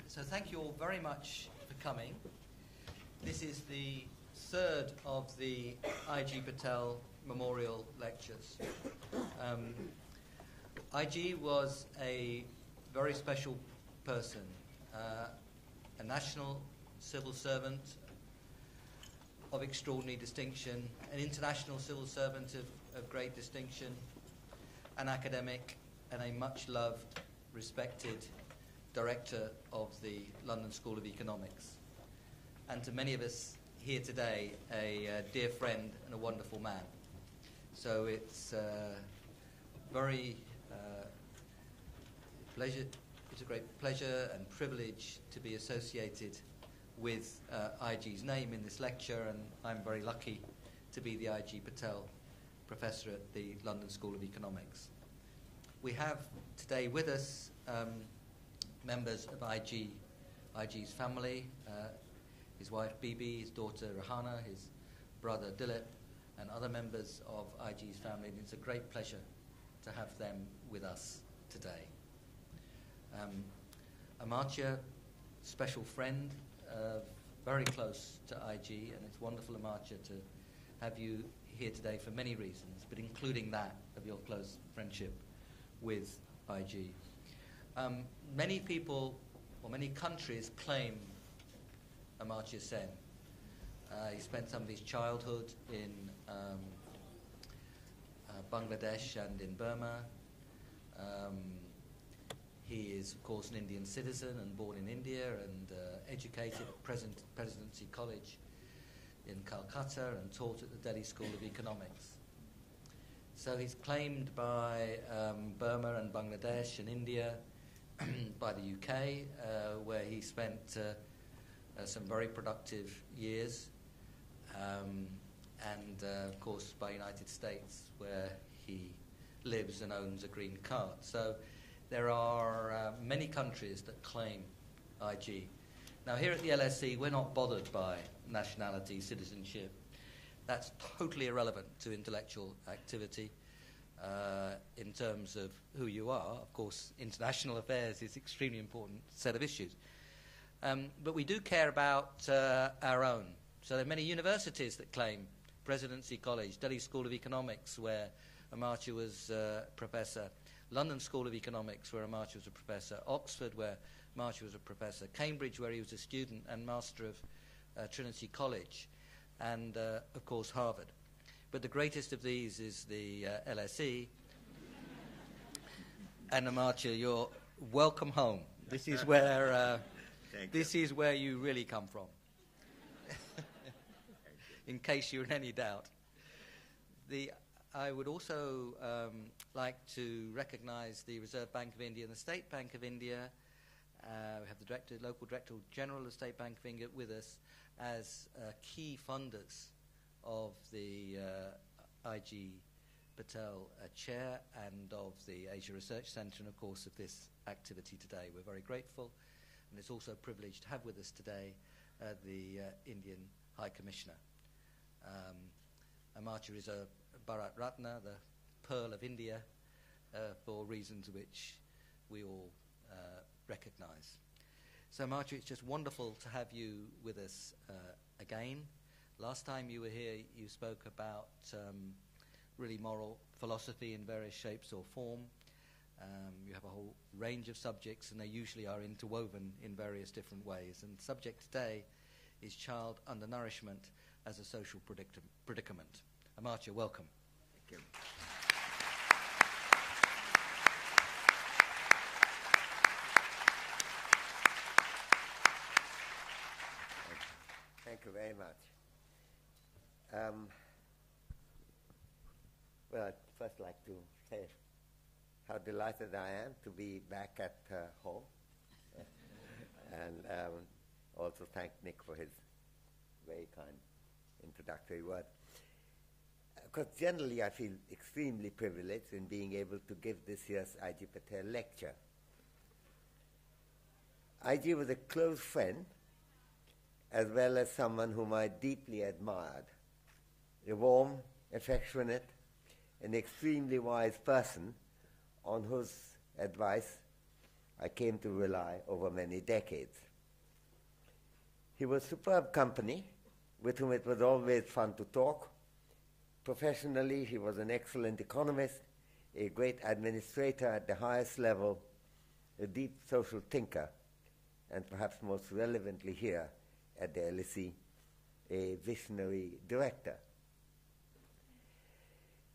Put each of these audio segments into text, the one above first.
So thank you all very much for coming. This is the third of the IG Patel Memorial Lectures. IG was a very special person, a national civil servant of extraordinary distinction, an international civil servant of great distinction, an academic, and a much-loved, respected director of the London School of Economics. And to many of us here today, a dear friend and a wonderful man. So it's very pleasure. It's a great pleasure and privilege to be associated with IG's name in this lecture, and I'm very lucky to be the IG Patel Professor at the London School of Economics. We have today with us members of IG's family, his wife Bibi, his daughter Rahana, his brother Dilip, and other members of IG's family, and it's a great pleasure to have them with us today. Amartya, special friend, very close to IG, and it's wonderful, Amartya, to have you here today for many reasons, but including that of your close friendship with IG. Many people, or many countries, claim Amartya Sen. He spent some of his childhood in Bangladesh and in Burma. He is, of course, an Indian citizen and born in India and educated at Presidency College in Calcutta and taught at the Delhi School of Economics. So he's claimed by Burma and Bangladesh and India, by the UK, where he spent some very productive years, and of course by United States, where he lives and owns a green card. So there are many countries that claim IG. Now here at the LSE, we're not bothered by nationality, citizenship. That's totally irrelevant to intellectual activity in terms of who you are. Of course, international affairs is an extremely important set of issues. But we do care about our own. So there are many universities that claim Presidency College, Delhi School of Economics, where Amartya was professor, London School of Economics, where Amartya was a professor, Oxford, where Amartya was a professor, Cambridge, where he was a student and master of Trinity College, and, of course, Harvard. But the greatest of these is the LSE. And Amartya, you're welcome home. This is where is where you really come from. In case you're in any doubt. I would also like to recognize the Reserve Bank of India and the State Bank of India. We have the local Director General of the State Bank of India with us as key funders of the IG Patel Chair and of the Asia Research Centre, and of course of this activity today. We're very grateful, and it's also a privilege to have with us today the Indian High Commissioner. Amartya is a Bharat Ratna, the Pearl of India, for reasons which we all recognise. So Amartya, it's just wonderful to have you with us again. Last time you were here, you spoke about really moral philosophy in various shapes or form. You have a whole range of subjects, and they usually are interwoven in various different ways. And the subject today is child undernourishment as a social predicament. Amartya, welcome. Thank you. Thank you very much. Well, I'd first like to say how delighted I am to be back at home, and also thank Nick for his very kind introductory word. Because generally I feel extremely privileged in being able to give this year's IG Patel lecture. IG was a close friend, as well as someone whom I deeply admired, a warm, affectionate, and extremely wise person on whose advice I came to rely over many decades. He was superb company, with whom it was always fun to talk. Professionally, he was an excellent economist, a great administrator at the highest level, a deep social thinker, and perhaps most relevantly here at the LSE, a visionary director.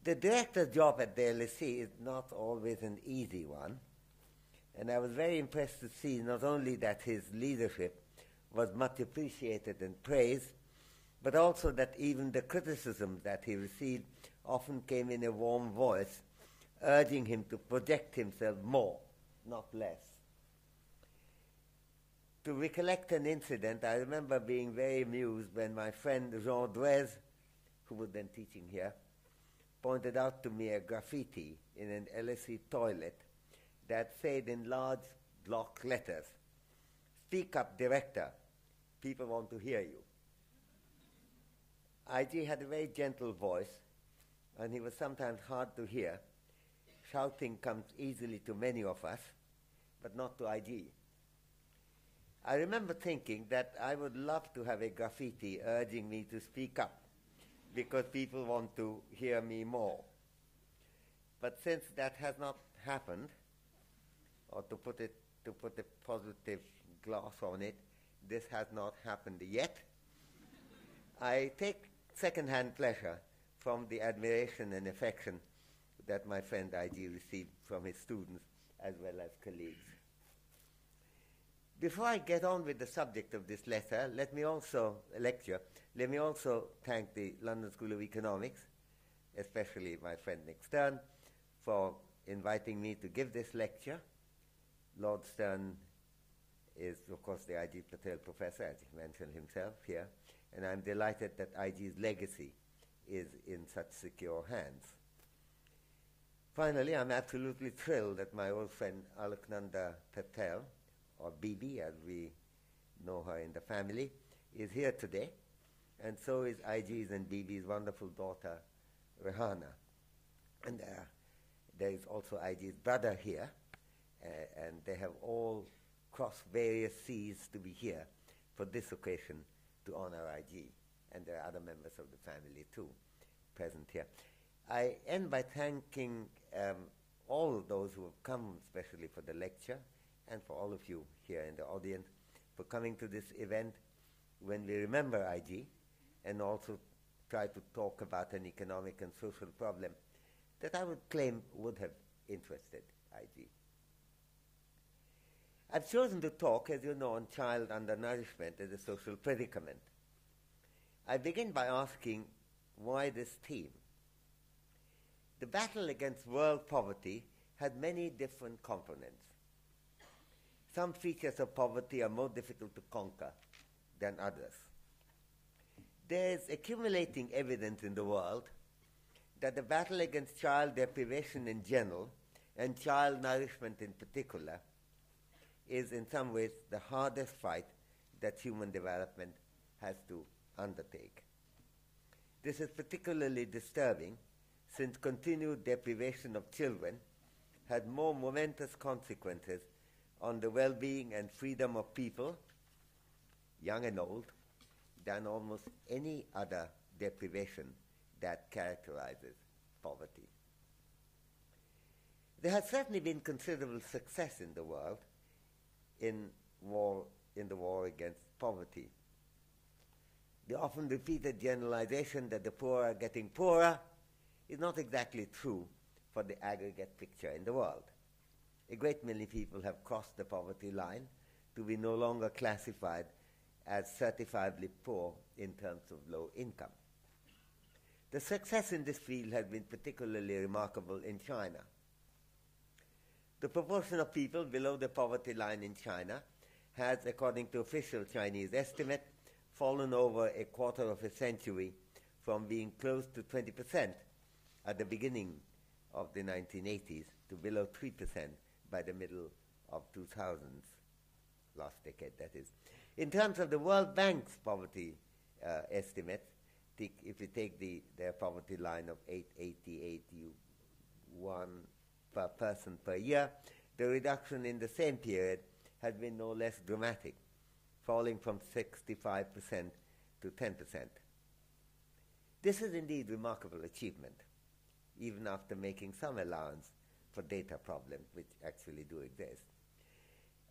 The director's job at the LSE is not always an easy one, and I was very impressed to see not only that his leadership was much appreciated and praised, but also that even the criticism that he received often came in a warm voice, urging him to project himself more, not less. To recollect an incident, I remember being very amused when my friend Jean Drez, who was then teaching here, pointed out to me a graffiti in an LSE toilet that said in large block letters, "Speak up, director. People want to hear you." IG had a very gentle voice, and he was sometimes hard to hear. Shouting comes easily to many of us, but not to IG. I remember thinking that I would love to have a graffiti urging me to speak up, because people want to hear me more. But since that has not happened, or to put a positive gloss on it, this has not happened yet, I take second-hand pleasure from the admiration and affection that my friend IG received from his students as well as colleagues. Before I get on with the subject of this lecture, let me also thank the London School of Economics, especially my friend Nick Stern, for inviting me to give this lecture. Lord Stern is, of course, the IG Patel professor, as he mentioned himself here, and I'm delighted that IG's legacy is in such secure hands. Finally, I'm absolutely thrilled that my old friend Alaknanda Patel, or Bibi as we know her in the family, is here today, and so is IG's and Bibi's wonderful daughter, Rehana. And there is also IG's brother here, and they have all crossed various seas to be here for this occasion to honor IG. And there are other members of the family too present here. I end by thanking all of those who have come especially for the lecture, and for all of you here in the audience for coming to this event when we remember IG and also try to talk about an economic and social problem that I would claim would have interested IG. I've chosen to talk, as you know, on child undernourishment as a social predicament. I begin by asking, why this theme? The battle against world poverty had many different components. Some features of poverty are more difficult to conquer than others. There is accumulating evidence in the world that the battle against child deprivation in general and child nourishment in particular is in some ways the hardest fight that human development has to undertake. This is particularly disturbing since continued deprivation of children had more momentous consequences on the well-being and freedom of people, young and old, than almost any other deprivation that characterizes poverty. There has certainly been considerable success in the world in the war against poverty. The often repeated generalization that the poor are getting poorer is not exactly true for the aggregate picture in the world. A great many people have crossed the poverty line to be no longer classified as certifiably poor in terms of low income. The success in this field has been particularly remarkable in China. The proportion of people below the poverty line in China has, according to official Chinese estimate, fallen over a quarter of a century from being close to 20% at the beginning of the 1980s to below 3% by the middle of 2000s, last decade that is. In terms of the World Bank's poverty estimates, if you take their poverty line of 881 per person per year, the reduction in the same period has been no less dramatic, falling from 65% to 10%. This is indeed remarkable achievement, even after making some allowance for data problems, which actually do exist,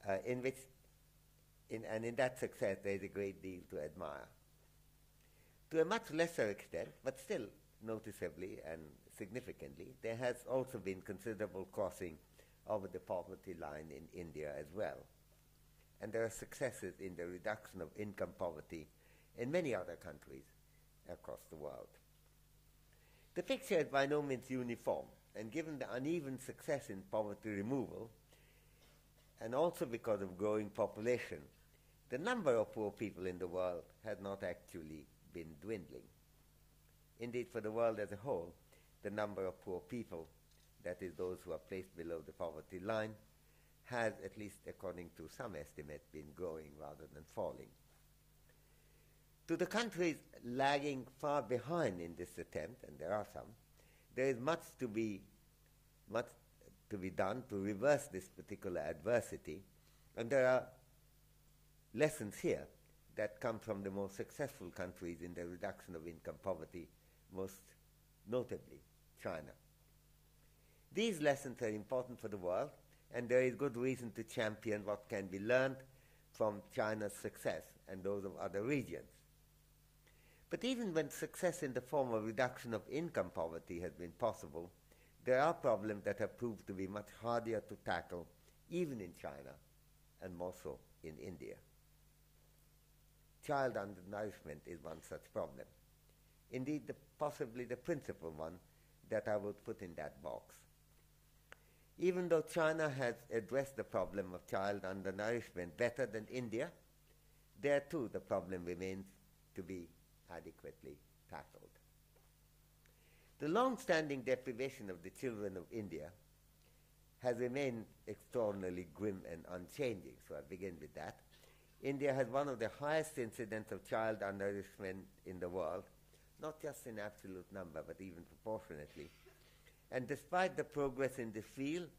and in that success there is a great deal to admire. To a much lesser extent, but still noticeably and significantly, there has also been considerable crossing over the poverty line in India as well. And there are successes in the reduction of income poverty in many other countries across the world. The picture is by no means uniform, and given the uneven success in poverty removal, and also because of growing population, the number of poor people in the world has not actually been dwindling. Indeed, for the world as a whole, the number of poor people, that is those who are placed below the poverty line, has, at least according to some estimate, been growing rather than falling. To the countries lagging far behind in this attempt, and there are some, there is much to be done to reverse this particular adversity, and there are lessons here that come from the most successful countries in the reduction of income poverty, most notably China. These lessons are important for the world, and there is good reason to champion what can be learned from China's success and those of other regions. But even when success in the form of reduction of income poverty has been possible, there are problems that have proved to be much harder to tackle, even in China, and more so in India. Child undernourishment is one such problem. Indeed, possibly the principal one that I would put in that box. Even though China has addressed the problem of child undernourishment better than India, there too the problem remains to be adequately tackled. The long-standing deprivation of the children of India has remained extraordinarily grim and unchanging, so I begin with that. India has one of the highest incidents of child undernourishment in the world, not just in absolute number, but even proportionately. And despite the progress in the field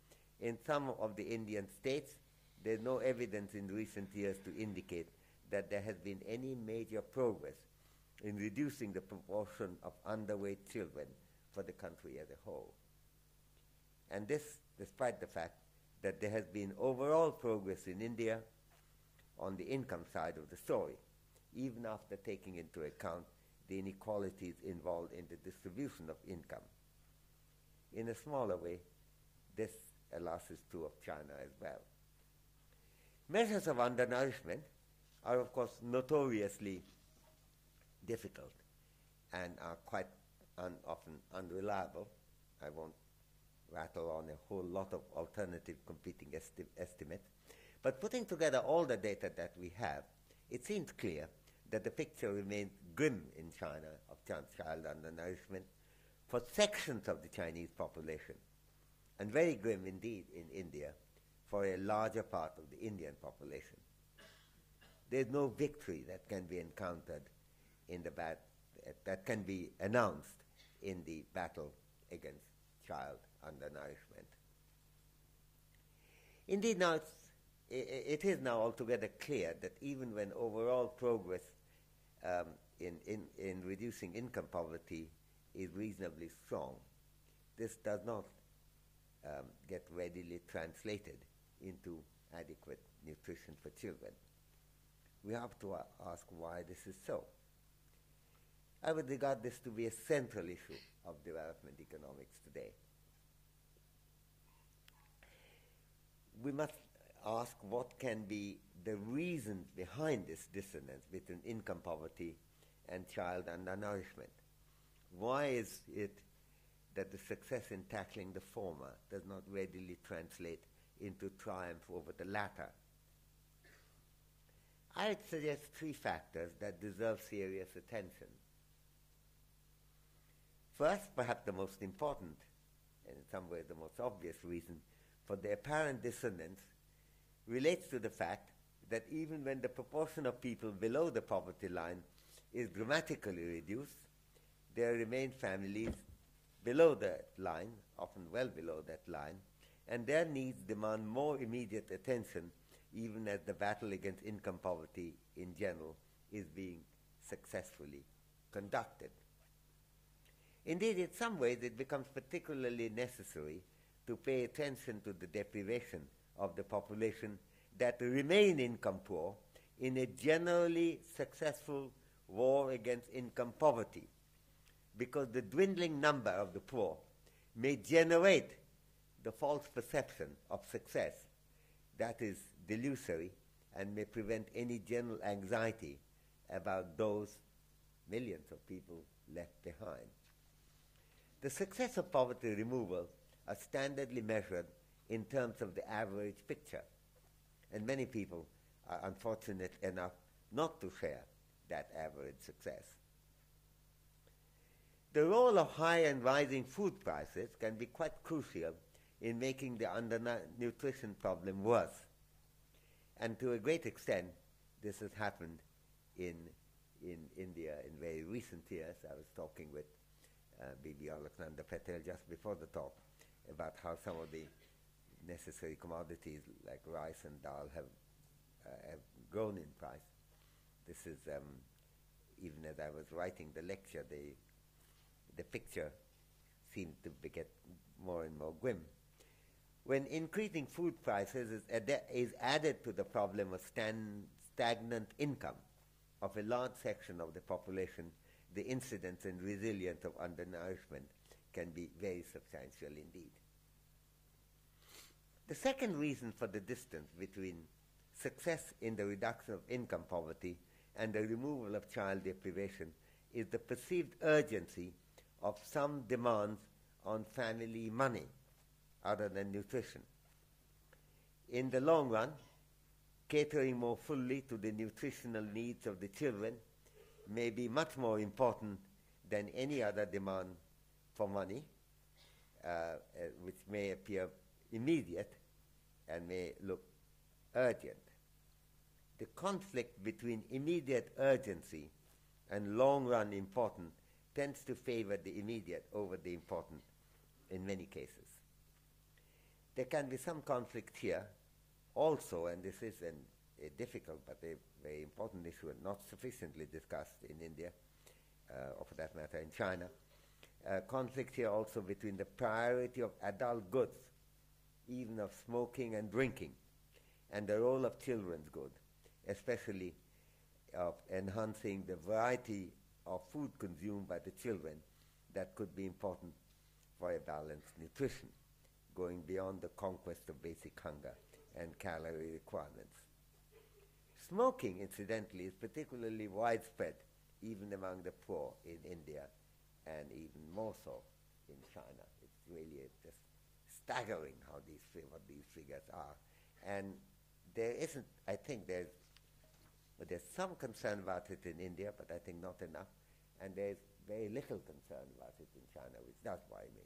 in some of the Indian states, there is no evidence in recent years to indicate that there has been any major progress in reducing the proportion of underweight children for the country as a whole. And this despite the fact that there has been overall progress in India on the income side of the story, even after taking into account the inequalities involved in the distribution of income. In a smaller way, this, alas, is true of China as well. Measures of undernourishment are, of course, notoriously difficult and are quite often unreliable. I won't rattle on a whole lot of alternative competing estimates. But putting together all the data that we have, it seems clear that the picture remains grim in China of child undernourishment for sections of the Chinese population, and very grim indeed in India for a larger part of the Indian population. There is no victory that can be encountered in the that can be announced in the battle against child undernourishment. Indeed, now it is now altogether clear that even when overall progress in reducing income poverty is reasonably strong, this does not get readily translated into adequate nutrition for children. We have to ask why this is so. I would regard this to be a central issue of development economics today. We must ask what can be the reasons behind this dissonance between income poverty and child undernourishment. Why is it that the success in tackling the former does not readily translate into triumph over the latter? I'd suggest three factors that deserve serious attention. First, perhaps the most important, and in some ways the most obvious reason for the apparent dissonance relates to the fact that even when the proportion of people below the poverty line is dramatically reduced, there remain families below that line, often well below that line, and their needs demand more immediate attention, even as the battle against income poverty in general is being successfully conducted. Indeed, in some ways, it becomes particularly necessary to pay attention to the deprivation of the population that remain income poor in a generally successful war against income poverty, because the dwindling number of the poor may generate the false perception of success that is delusory and may prevent any general anxiety about those millions of people left behind. The success of poverty removal are standardly measured in terms of the average picture, and many people are unfortunate enough not to share that average success. The role of high and rising food prices can be quite crucial in making the undernutrition problem worse. And to a great extent, this has happened in India in very recent years. I was talking with Bibi Alexander Patel just before the talk about how some of the necessary commodities like rice and dal have grown in price. This is, even as I was writing the lecture, the picture seemed to get more and more grim. When increasing food prices is added to the problem of stagnant income of a large section of the population, the incidence and resilience of undernourishment can be very substantial indeed. The second reason for the distance between success in the reduction of income poverty and the removal of child deprivation is the perceived urgency of some demands on family money other than nutrition. In the long run, catering more fully to the nutritional needs of the children may be much more important than any other demand for money, which may appear immediate and may look urgent. The conflict between immediate urgency and long-run importance tends to favor the immediate over the important in many cases. There can be some conflict here also, and this is a difficult but a very important issue and not sufficiently discussed in India, or for that matter in China. Conflict here also between the priority of adult goods, even of smoking and drinking, and the role of children's good, especially of enhancing the variety of food consumed by the children that could be important for a balanced nutrition, going beyond the conquest of basic hunger and calorie requirements. Smoking, incidentally, is particularly widespread even among the poor in India, and even more so in China. It's really just staggering how what these figures are. And there isn't, I think there's some concern about it in India, but I think not enough. And there's very little concern about it in China, which does worry me.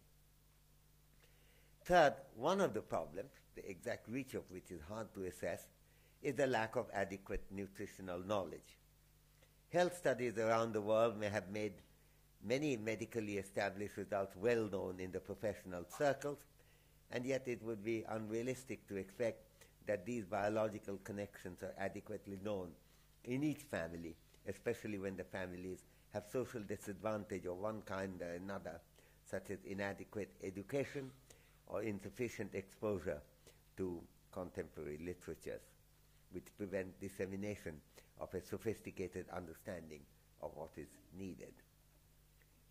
Third, one of the problems, the exact reach of which is hard to assess, is the lack of adequate nutritional knowledge. Health studies around the world may have made many medically established results well known in the professional circles, and yet it would be unrealistic to expect that these biological connections are adequately known in each family, especially when the families have social disadvantage of one kind or another, such as inadequate education or insufficient exposure to contemporary literatures, which prevent dissemination of a sophisticated understanding of what is needed.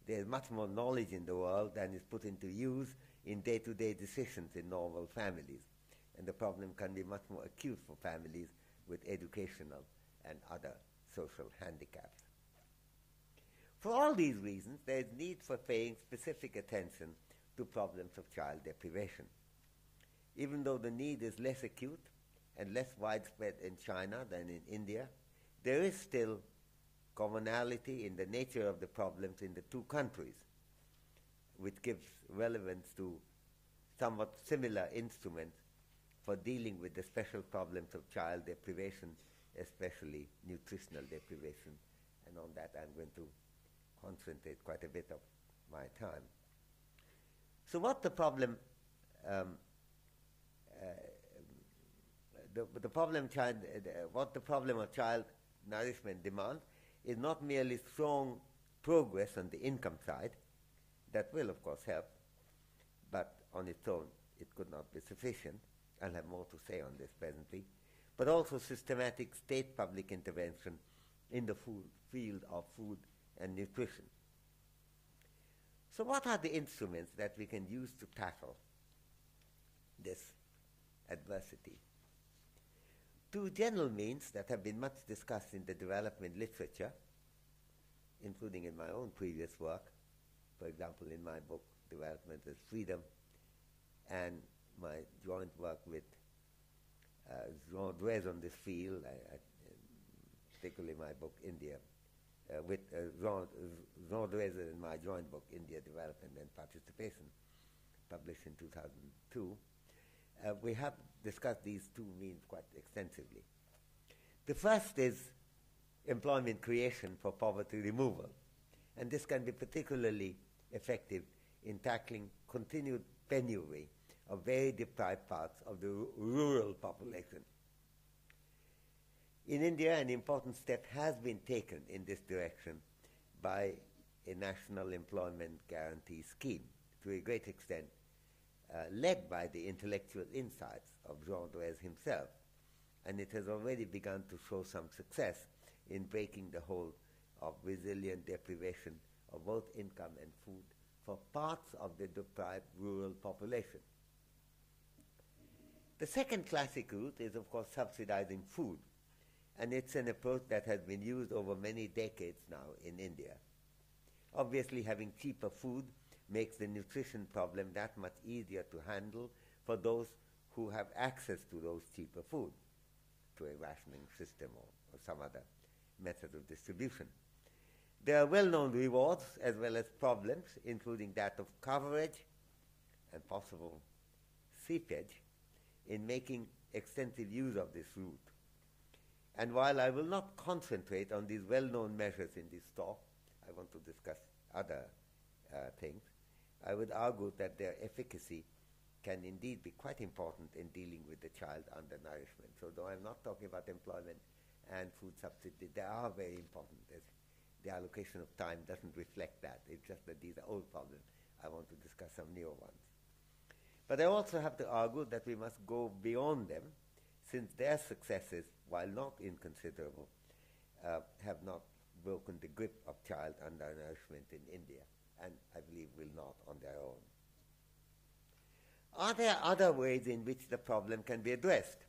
There is much more knowledge in the world than is put into use in day-to-day decisions in normal families, and the problem can be much more acute for families with educational and other social handicaps. For all these reasons, there is need for paying specific attention to problems of child deprivation. Even though the need is less acute and less widespread in China than in India, there is still commonality in the nature of the problems in the two countries, which gives relevance to somewhat similar instruments for dealing with the special problems of child deprivation, especially nutritional deprivation. And on that I'm going to concentrate quite a bit of my time. So what the problem the problem what the problem of child nourishment demands is not merely strong progress on the income side, that will of course help, but on its own it could not be sufficient. I'll have more to say on this presently, but also systematic state public intervention in the field of food and nutrition. So what are the instruments that we can use to tackle this adversity? Two general means that have been much discussed in the development literature, including in my own previous work, for example in my book Development as Freedom, and my joint work with Jean Drèze on this field, particularly my book India, with Jean Drèze in my joint book India Development and Participation, published in 2002. We have discussed these two means quite extensively. The first is employment creation for poverty removal, and this can be particularly effective in tackling continued penury of very deprived parts of the rural population. In India, an important step has been taken in this direction by a national employment guarantee scheme, to a great extent led by the intellectual insights of Jean Drèze himself, and it has already begun to show some success in breaking the hold of resilient deprivation of both income and food for parts of the deprived rural population. The second classic route is, of course, subsidizing food, and it's an approach that has been used over many decades now in India. Obviously, having cheaper food makes the nutrition problem that much easier to handle for those who have access to those cheaper food, to a rationing system or some other method of distribution. There are well-known rewards as well as problems, including that of coverage and possible seepage, in making extensive use of this route. And while I will not concentrate on these well-known measures in this talk, I want to discuss other things, I would argue that their efficacy can indeed be quite important in dealing with the child undernourishment. So though I'm not talking about employment and food subsidy, they are very important. The allocation of time doesn't reflect that. It's just that these are old problems. I want to discuss some newer ones. But I also have to argue that we must go beyond them, since their successes, while not inconsiderable, have not broken the grip of child undernourishment in India, and I believe will not on their own. Are there other ways in which the problem can be addressed?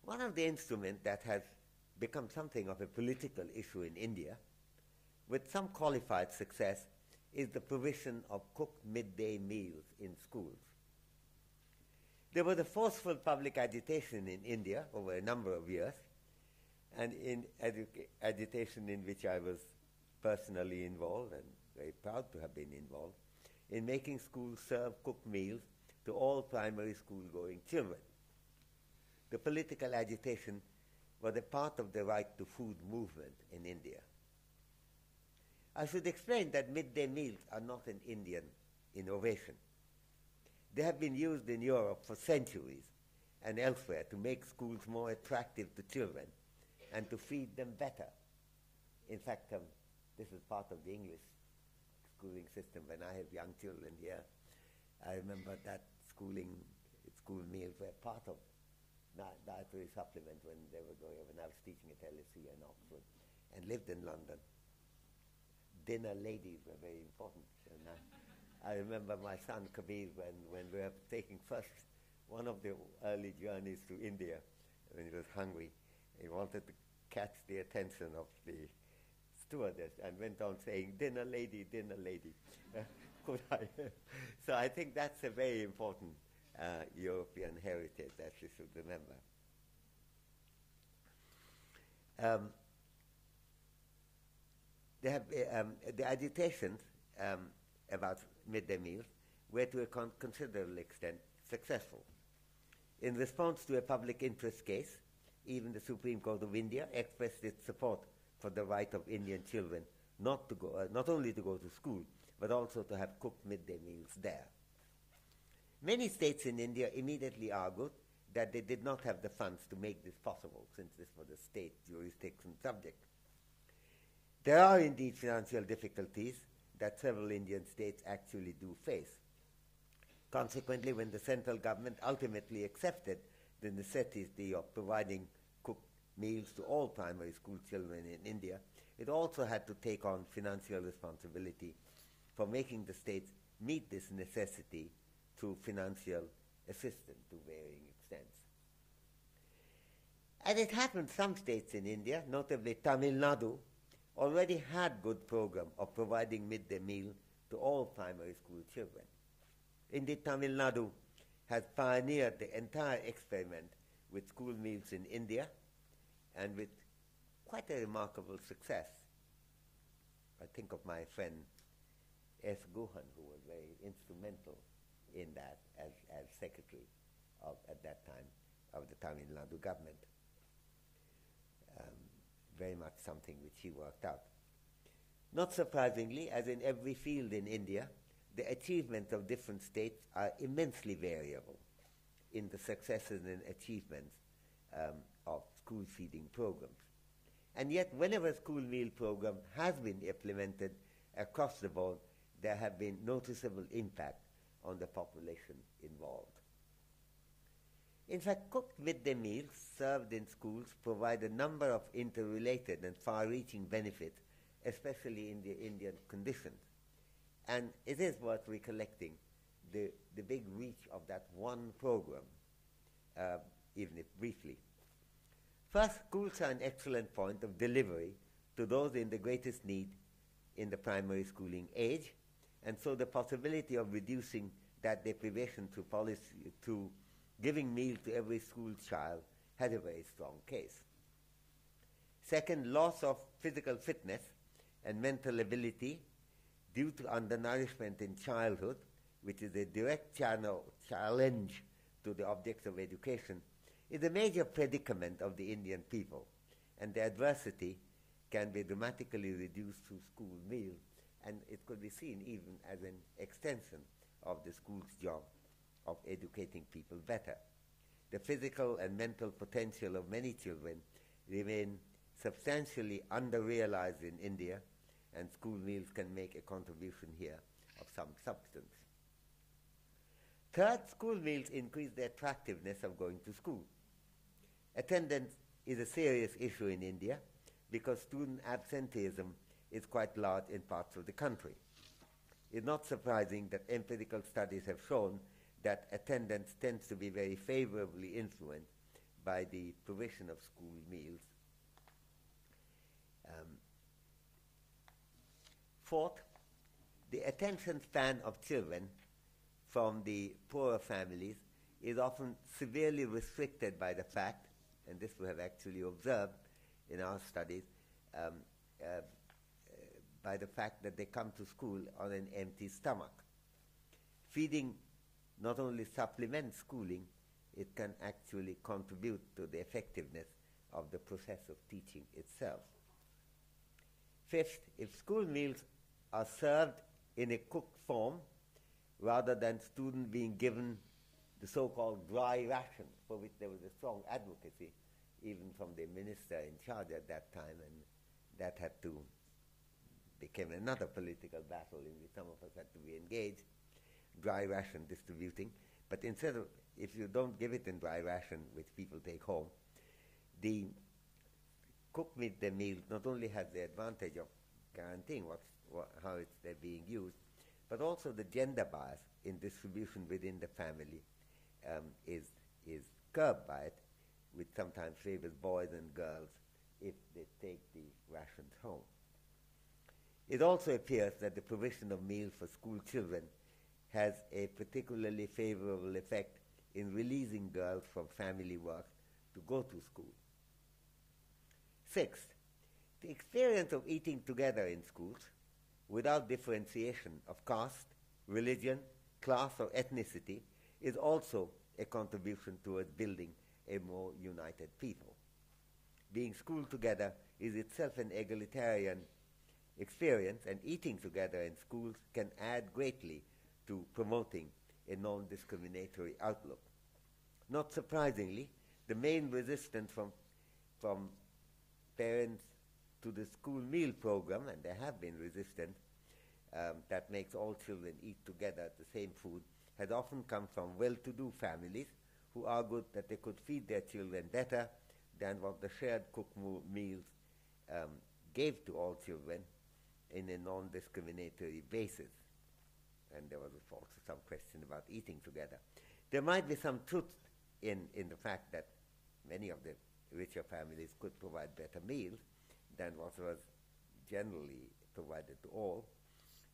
One of the instruments that has become something of a political issue in India, with some qualified success, is the provision of cooked midday meals in schools. There was a forceful public agitation in India over a number of years, and in agitation in which I was personally involved and very proud to have been involved, in making schools serve cooked meals to all primary school-going children. The political agitation was a part of the right to food movement in India. I should explain that midday meals are not an Indian innovation. They have been used in Europe for centuries and elsewhere to make schools more attractive to children and to feed them better. In fact, this is part of the English schooling system. When I have young children here, I remember that school meals were part of dietary supplement when I was teaching at LSE and Oxford and lived in London. Dinner ladies were very important. And I remember my son Kabir when we were taking first one of the early journeys to India, when he was hungry, he wanted to catch the attention of the stewardess and went on saying, dinner lady, dinner lady. So I think that's a very important European heritage that we should remember. The agitations about midday meals were to a considerable extent successful. In response to a public interest case, even the Supreme Court of India expressed its support for the right of Indian children not only to go to school, but also to have cooked midday meals there. Many states in India immediately argued that they did not have the funds to make this possible, since this was a state jurisdiction subject. There are indeed financial difficulties that several Indian states actually do face. Consequently, when the central government ultimately accepted the necessity of providing cooked meals to all primary school children in India, it also had to take on financial responsibility for making the states meet this necessity through financial assistance to varying extents. As it happened, some states in India, notably Tamil Nadu, already had good program of providing midday meal to all primary school children. Indeed, Tamil Nadu has pioneered the entire experiment with school meals in India, and with quite a remarkable success. I think of my friend S. Guhan, who was very instrumental in that as secretary at that time of the Tamil Nadu government. Very much something which he worked out. Not surprisingly, as in every field in India, the achievements of different states are immensely variable in the successes and achievements of school feeding programs. And yet, whenever a school meal program has been implemented across the board, there have been noticeable impact on the population involved. In fact, cooked midday meals served in schools provide a number of interrelated and far-reaching benefits, especially in the Indian conditions. And it is worth recollecting the big reach of that one program, even if briefly. First, schools are an excellent point of delivery to those in the greatest need in the primary schooling age, and so the possibility of reducing that deprivation through policy, through giving meals to every school child, had a very strong case. Second, loss of physical fitness and mental ability due to undernourishment in childhood, which is a direct challenge to the objects of education, is a major predicament of the Indian people, and the adversity can be dramatically reduced through school meals, and it could be seen even as an extension of the school's job of educating people better. The physical and mental potential of many children remain substantially under-realized in India, and school meals can make a contribution here of some substance. Third, school meals increase the attractiveness of going to school. Attendance is a serious issue in India because student absenteeism is quite large in parts of the country. It's not surprising that empirical studies have shown that attendance tends to be very favorably influenced by the provision of school meals. Fourth, the attention span of children from the poorer families is often severely restricted by the fact, and this we have actually observed in our studies, by the fact that they come to school on an empty stomach. Feeding not only supplements schooling, it can actually contribute to the effectiveness of the process of teaching itself. Fifth, if school meals are served in a cooked form, rather than students being given the so-called dry ration, for which there was a strong advocacy even from the minister in charge at that time, and that had to became another political battle in which some of us had to be engaged, dry ration distributing. But instead of, if you don't give it in dry ration, which people take home, the cooked midday meal not only has the advantage of guaranteeing how they're being used, but also the gender bias in distribution within the family is curbed by it, which sometimes favors boys and girls if they take the rations home. It also appears that the provision of meals for school children has a particularly favorable effect in releasing girls from family work to go to school. Sixth, the experience of eating together in schools without differentiation of caste, religion, class, or ethnicity is also a contribution towards building a more united people. Being schooled together is itself an egalitarian experience, and eating together in schools can add greatly to promoting a non-discriminatory outlook. Not surprisingly, the main resistance from parents to the school meal program, and there have been resistance, that makes all children eat together the same food, has often come from well-to-do families who argued that they could feed their children better than what the shared cooked meals gave to all children in a non-discriminatory basis. And there was also some question about eating together. There might be some truth in the fact that many of the richer families could provide better meals than what was generally provided to all.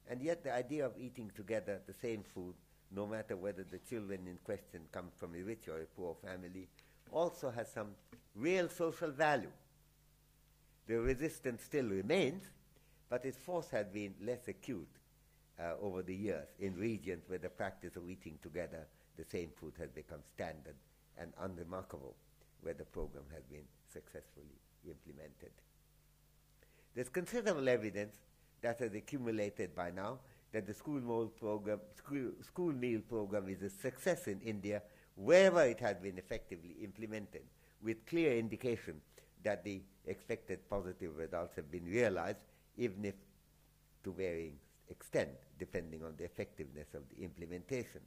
And yet the idea of eating together the same food, no matter whether the children in question come from a rich or a poor family, also has some real social value. The resistance still remains, but its force has been less acute over the years in regions where the practice of eating together the same food has become standard and unremarkable, where the program has been successfully implemented. There's considerable evidence that has accumulated by now that the school meal program is a success in India wherever it has been effectively implemented, with clear indication that the expected positive results have been realized, even if to varying extent, depending on the effectiveness of the implementation.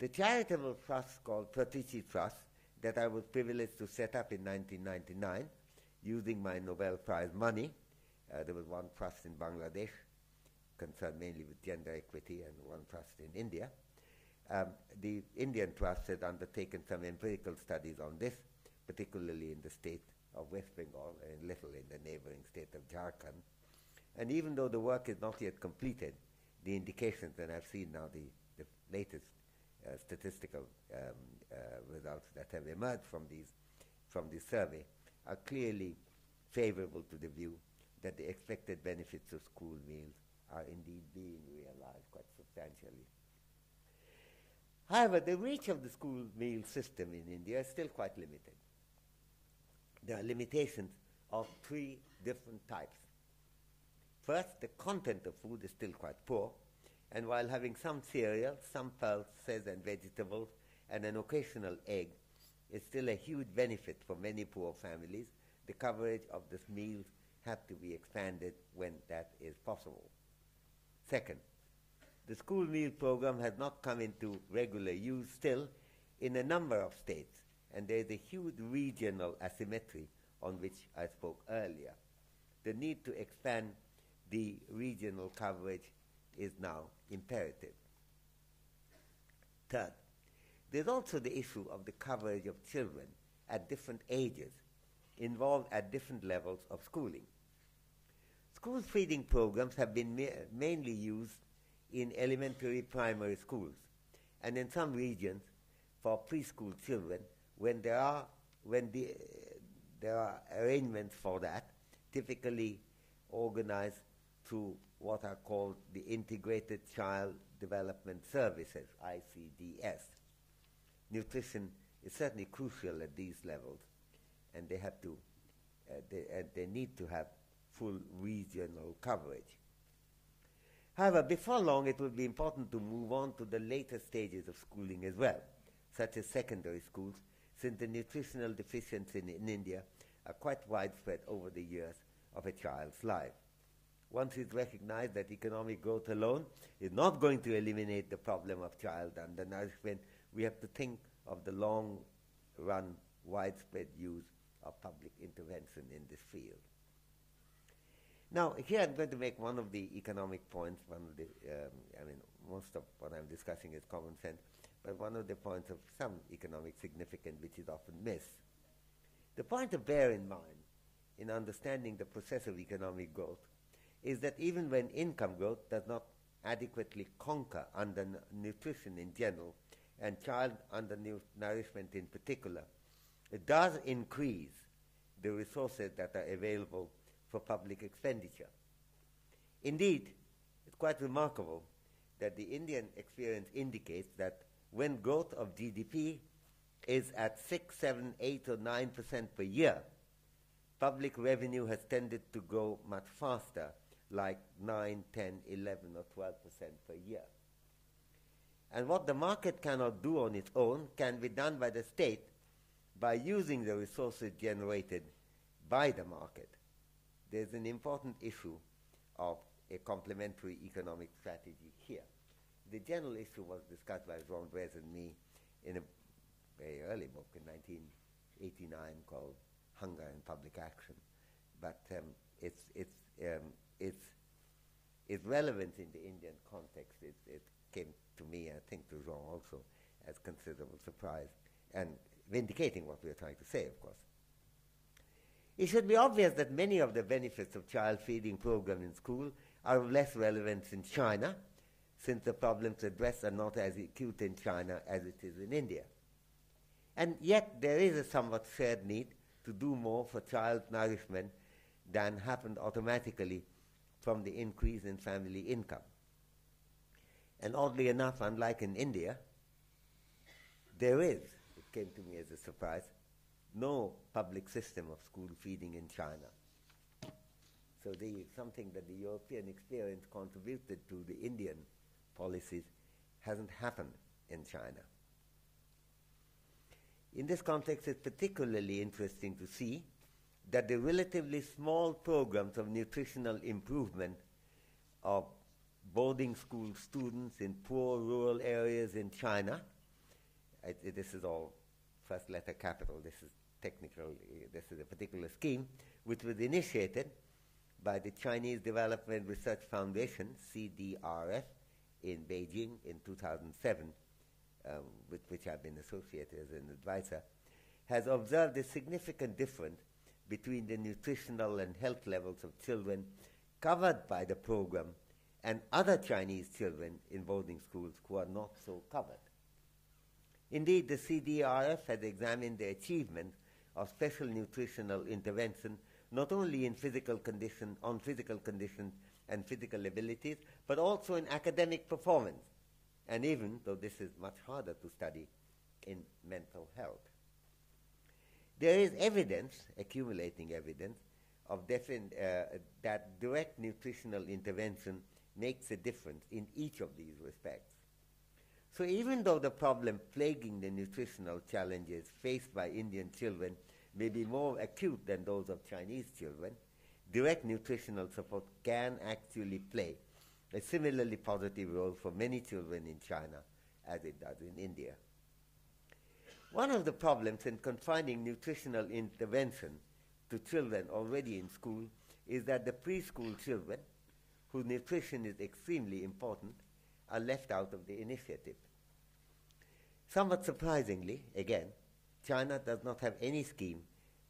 The charitable trust called Trinity Trust that I was privileged to set up in 1999 using my Nobel Prize money. There was one trust in Bangladesh concerned mainly with gender equity and one trust in India. The Indian trust has undertaken some empirical studies on this, particularly in the state of West Bengal and little in the neighboring state of Jharkhand. And even though the work is not yet completed, the indications, and I've seen now the latest statistical results that have emerged from this survey, are clearly favorable to the view that the expected benefits of school meals are indeed being realized quite substantially. However, the reach of the school meal system in India is still quite limited. There are limitations of three different types. First, the content of food is still quite poor, and while having some cereal, some pulses and vegetables, and an occasional egg is still a huge benefit for many poor families, the coverage of these meals have to be expanded when that is possible. Second, the school meal program has not come into regular use still in a number of states, and there is a huge regional asymmetry on which I spoke earlier. The need to expand the regional coverage is now imperative. Third, there's also the issue of the coverage of children at different ages involved at different levels of schooling. School feeding programs have been mainly used in elementary primary schools, and in some regions for preschool children when there are arrangements for that, typically organized through what are called the Integrated Child Development Services, ICDS. Nutrition is certainly crucial at these levels, and they have to, they need to have full regional coverage. However, before long, it will be important to move on to the later stages of schooling as well, such as secondary schools, since the nutritional deficiencies in India are quite widespread over the years of a child's life. Once it's recognized that economic growth alone is not going to eliminate the problem of child undernourishment, we have to think of the long-run, widespread use of public intervention in this field. Now, here I'm going to make one of the economic points, most of what I'm discussing is common sense, but one of the points of some economic significance which is often missed. The point to bear in mind in understanding the process of economic growth is that even when income growth does not adequately conquer undernutrition in general and child undernourishment in particular, it does increase the resources that are available for public expenditure. Indeed, it's quite remarkable that the Indian experience indicates that when growth of GDP is at 6, 7, 8, or 9% per year, public revenue has tended to grow much faster, like 9, 10, 11, or 12% per year. And what the market cannot do on its own can be done by the state by using the resources generated by the market. There's an important issue of a complementary economic strategy here. The general issue was discussed by Jean Drèze and me in a very early book in 1989 called Hunger and Public Action. But its relevance in the Indian context, it came to me, and I think to Jean also, as considerable surprise, and vindicating what we are trying to say, of course. It should be obvious that many of the benefits of child feeding program in school are of less relevance in China, since the problems addressed are not as acute in China as it is in India. And yet there is a somewhat shared need to do more for child nourishment than happened automatically from the increase in family income. And oddly enough, unlike in India, there is, it came to me as a surprise, no public system of school feeding in China. So something that the European experience contributed to the Indian policies hasn't happened in China. In this context, it's particularly interesting to see that the relatively small programs of nutritional improvement of boarding school students in poor rural areas in China, this is all first letter capital, this is technical, this is a particular scheme, which was initiated by the Chinese Development Research Foundation, CDRF, in Beijing in 2007, with which I've been associated as an advisor, has observed a significant difference between the nutritional and health levels of children covered by the program and other Chinese children in boarding schools who are not so covered. Indeed, the CDRF has examined the achievement of special nutritional intervention not only in physical conditions and physical abilities, but also in academic performance, and even, though this is much harder to study, in mental health. There is evidence, accumulating evidence, of that direct nutritional intervention makes a difference in each of these respects. So even though the problem plaguing the nutritional challenges faced by Indian children may be more acute than those of Chinese children, direct nutritional support can actually play a similarly positive role for many children in China as it does in India. One of the problems in confining nutritional intervention to children already in school is that the preschool children, whose nutrition is extremely important, are left out of the initiative. Somewhat surprisingly, again, China does not have any scheme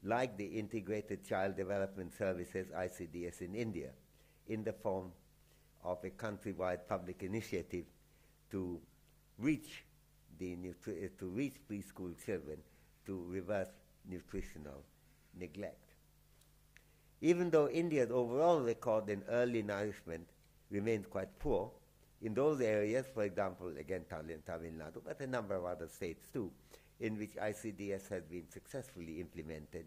like the Integrated Child Development Services, ICDS, in India, in the form of a countrywide public initiative to reach preschool children to reverse nutritional neglect. Even though India's overall record in early nourishment remains quite poor, in those areas, for example, again Tamil Nadu, but a number of other states too, in which ICDS has been successfully implemented,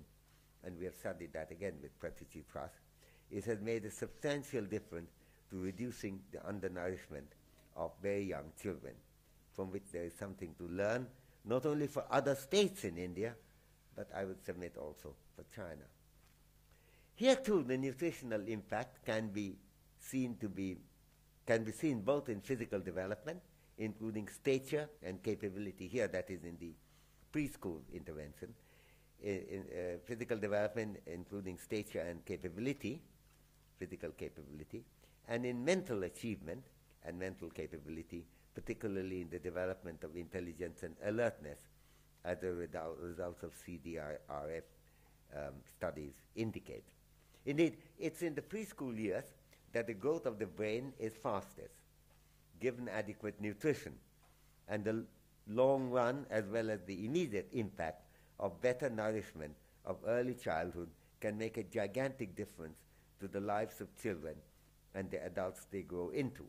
and we have studied that again with Pratichi Trust, it has made a substantial difference to reducing the undernourishment of very young children, from which there is something to learn, not only for other states in India, but I would submit also for China. Here too, the nutritional impact can be seen both in physical development, including stature and capability. Here, that is in the preschool intervention. In physical development, including stature and capability, physical capability, and in mental achievement and mental capability, particularly in the development of intelligence and alertness, as the results of CDRF studies indicate. Indeed, it's in the preschool years that the growth of the brain is fastest, given adequate nutrition, and the long run as well as the immediate impact of better nourishment of early childhood can make a gigantic difference to the lives of children and the adults they grow into.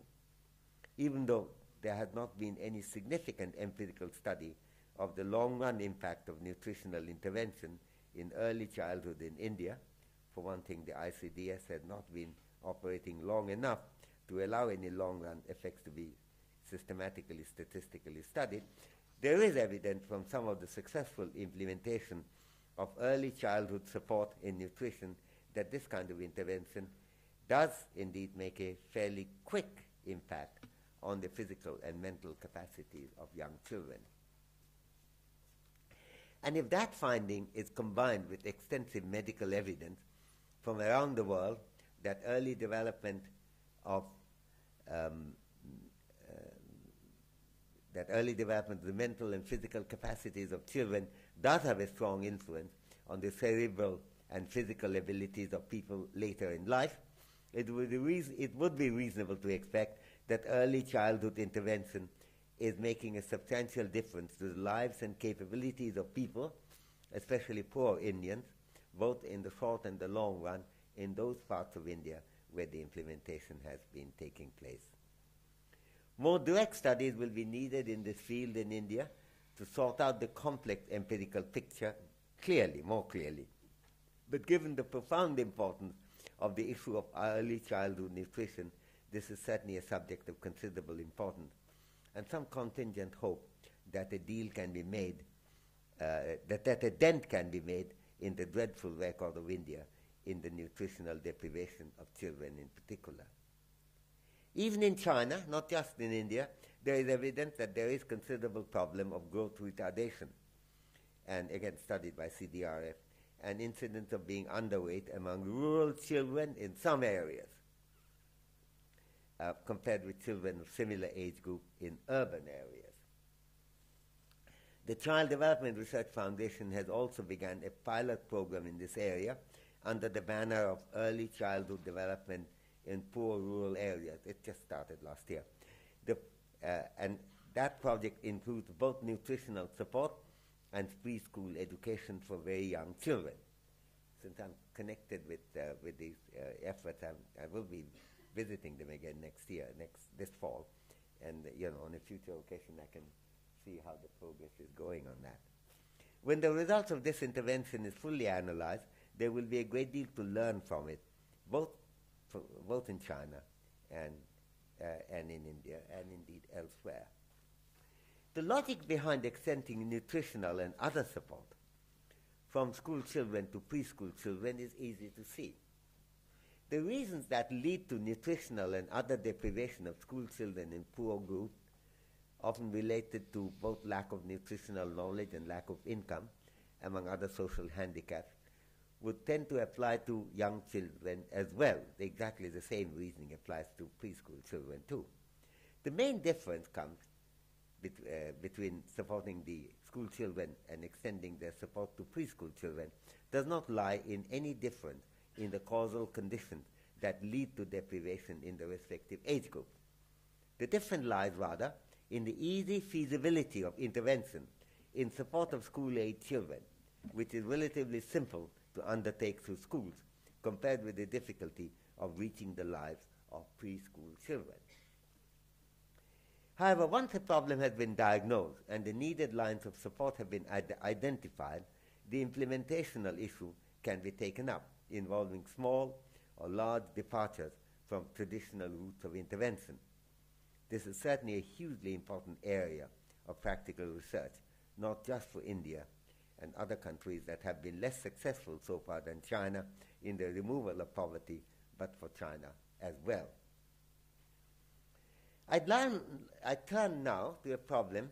Even though there has not been any significant empirical study of the long-run impact of nutritional intervention in early childhood in India, for one thing, the ICDS had not been operating long enough to allow any long-run effects to be systematically, statistically studied, there is evidence from some of the successful implementation of early childhood support in nutrition that this kind of intervention does indeed make a fairly quick impact on the physical and mental capacities of young children. And if that finding is combined with extensive medical evidence from around the world that early development of the mental and physical capacities of children does have a strong influence on the cerebral and physical abilities of people later in life, it would be reasonable to expect that early childhood intervention is making a substantial difference to the lives and capabilities of people, especially poor Indians, both in the short and the long run, in those parts of India where the implementation has been taking place. More direct studies will be needed in this field in India to sort out the complex empirical picture more clearly. But given the profound importance of the issue of early childhood nutrition, this is certainly a subject of considerable importance, and some contingent hope that a deal can be made, that a dent can be made in the dreadful record of India in the nutritional deprivation of children in particular. Even in China, not just in India, there is evidence that there is considerable problem of growth retardation, and again studied by CDRF, an incidence of being underweight among rural children in some areas, compared with children of similar age group in urban areas. The Child Development Research Foundation has also begun a pilot program in this area under the banner of Early Childhood Development in Poor Rural Areas. It just started last year. And that project includes both nutritional support and preschool education for very young children. Since I'm connected with these efforts, I will be visiting them again this fall, and on a future occasion I can see how the progress is going on that. When the results of this intervention is fully analyzed, there will be a great deal to learn from it, both in China and in India and indeed elsewhere. The logic behind extending nutritional and other support from school children to preschool children is easy to see. The reasons that lead to nutritional and other deprivation of school children in poor groups, often related to both lack of nutritional knowledge and lack of income, among other social handicaps, would tend to apply to young children as well. Exactly the same reasoning applies to preschool children too. The main difference comes between supporting the school children and extending their support to preschool children does not lie in any difference in the causal conditions that lead to deprivation in the respective age groups. The difference lies rather in the easy feasibility of intervention in support of school-age children, which is relatively simple to undertake through schools, compared with the difficulty of reaching the lives of preschool children. However, once a problem has been diagnosed and the needed lines of support have been identified, the implementational issue can be taken up, involving small or large departures from traditional routes of intervention. This is certainly a hugely important area of practical research, not just for India and other countries that have been less successful so far than China in the removal of poverty, but for China as well. I turn now to a problem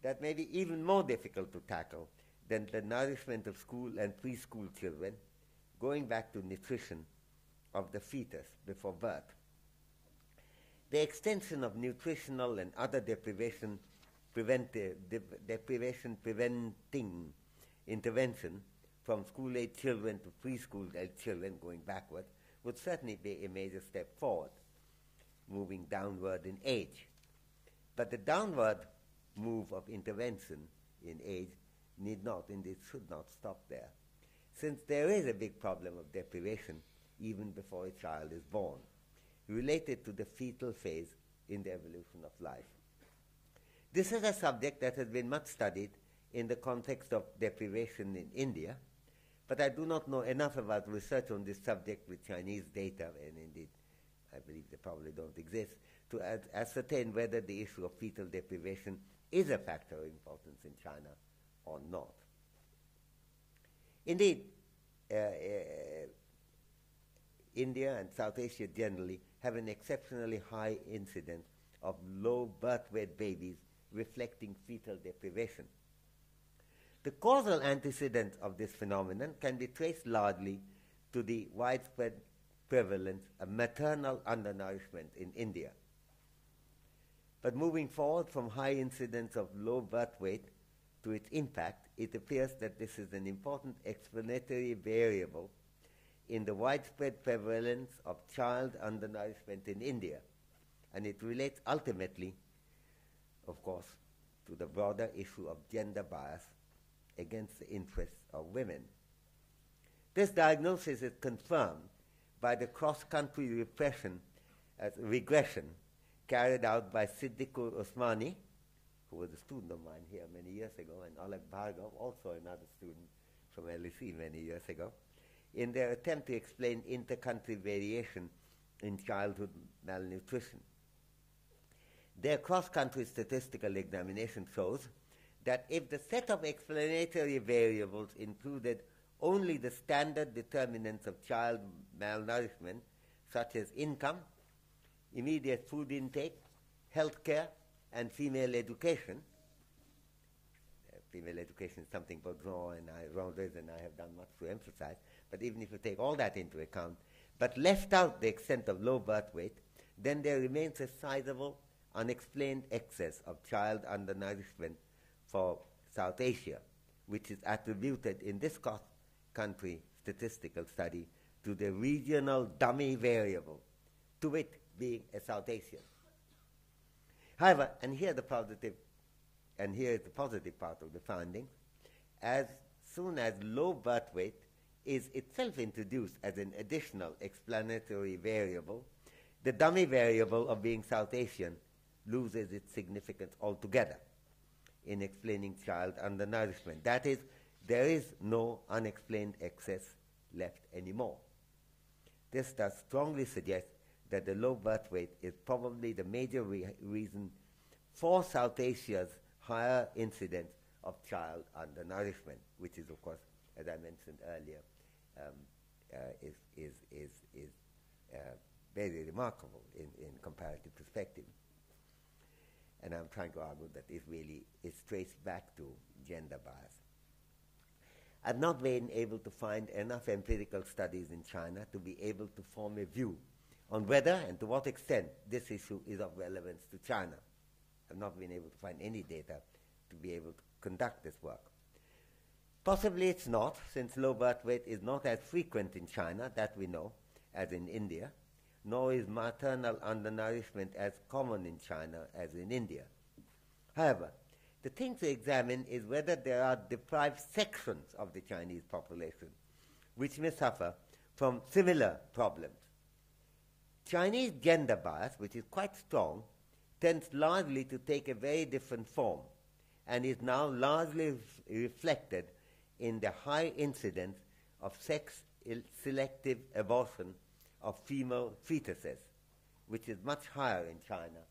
that may be even more difficult to tackle than the nourishment of school and preschool children, going back to nutrition of the fetus before birth. The extension of nutritional and other deprivation preventing intervention from school-age children to preschool-age children going backward would certainly be a major step forward, moving downward in age. But the downward move of intervention in age need not, indeed should not stop there, since there is a big problem of deprivation even before a child is born, related to the fetal phase in the evolution of life. This is a subject that has been much studied in the context of deprivation in India, but I do not know enough about research on this subject with Chinese data, and indeed I believe they probably don't exist, to ascertain whether the issue of fetal deprivation is a factor of importance in China or not. Indeed, India and South Asia generally have an exceptionally high incidence of low birth weight babies reflecting fetal deprivation. The causal antecedents of this phenomenon can be traced largely to the widespread prevalence of maternal undernourishment in India. But moving forward from high incidence of low birth weight to its impact, it appears that this is an important explanatory variable in the widespread prevalence of child undernourishment in India, and it relates ultimately, of course, to the broader issue of gender bias against the interests of women. This diagnosis is confirmed by the cross-country regression carried out by Siddiqur Osmani, who was a student of mine here many years ago, and Oleg Bhargov, also another student from LSE many years ago, in their attempt to explain inter-country variation in childhood malnutrition. Their cross-country statistical examination shows that if the set of explanatory variables included only the standard determinants of child malnourishment, such as income, immediate food intake, health care, and female education. Female education is something both Rondres and I have done much to emphasize, but even if you take all that into account, but left out the extent of low birth weight, then there remains a sizable unexplained excess of child undernourishment for South Asia, which is attributed in this cross-country statistical study to the regional dummy variable, to it being a South Asian. However, and here is the positive part of the finding, as soon as low birth weight is itself introduced as an additional explanatory variable, the dummy variable of being South Asian loses its significance altogether in explaining child undernourishment. That is, there is no unexplained excess left anymore. This does strongly suggest that the low birth weight is probably the major reason for South Asia's higher incidence of child undernourishment, which is, of course, as I mentioned earlier, is very remarkable in comparative perspective. And I'm trying to argue that it really is traced back to gender bias. I've not been able to find enough empirical studies in China to be able to form a view on whether and to what extent this issue is of relevance to China. I've not been able to find any data to be able to conduct this work. Possibly it's not, since low birth weight is not as frequent in China, that we know, as in India, nor is maternal undernourishment as common in China as in India. However, the thing to examine is whether there are deprived sections of the Chinese population which may suffer from similar problems. Chinese gender bias, which is quite strong, tends largely to take a very different form and is now largely reflected in the high incidence of sex-selective abortion of female fetuses, which is much higher in China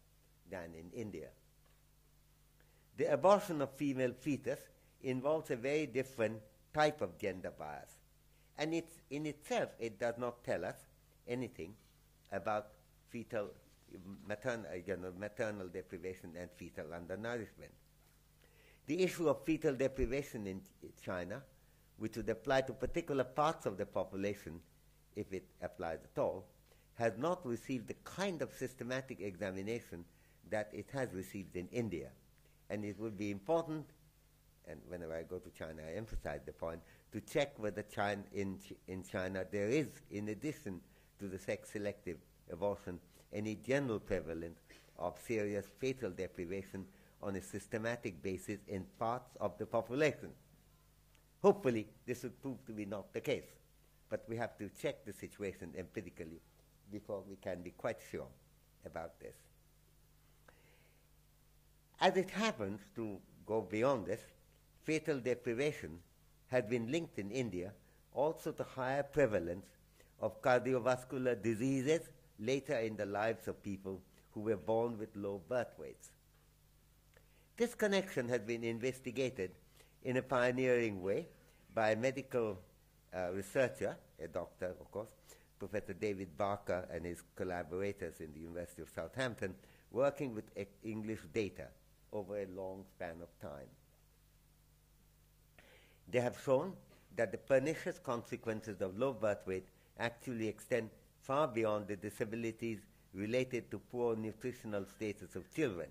than in India. The abortion of female fetus involves a very different type of gender bias, and in itself it does not tell us anything about maternal deprivation and fetal undernourishment. The issue of fetal deprivation in China, which would apply to particular parts of the population, if it applies at all, has not received the kind of systematic examination that it has received in India. And it would be important, and whenever I go to China I emphasize the point, to check whether in China there is, in addition to the sex-selective abortion, any general prevalence of serious fetal deprivation on a systematic basis in parts of the population. Hopefully this would prove to be not the case, but we have to check the situation empirically before we can be quite sure about this. As it happens, to go beyond this, fetal deprivation has been linked in India also to higher prevalence of cardiovascular diseases later in the lives of people who were born with low birth weights. This connection has been investigated in a pioneering way by a medical researcher, a doctor, of course, Professor David Barker and his collaborators in the University of Southampton, working with English data over a long span of time. They have shown that the pernicious consequences of low birth weight actually extend far beyond the disabilities related to poor nutritional status of children,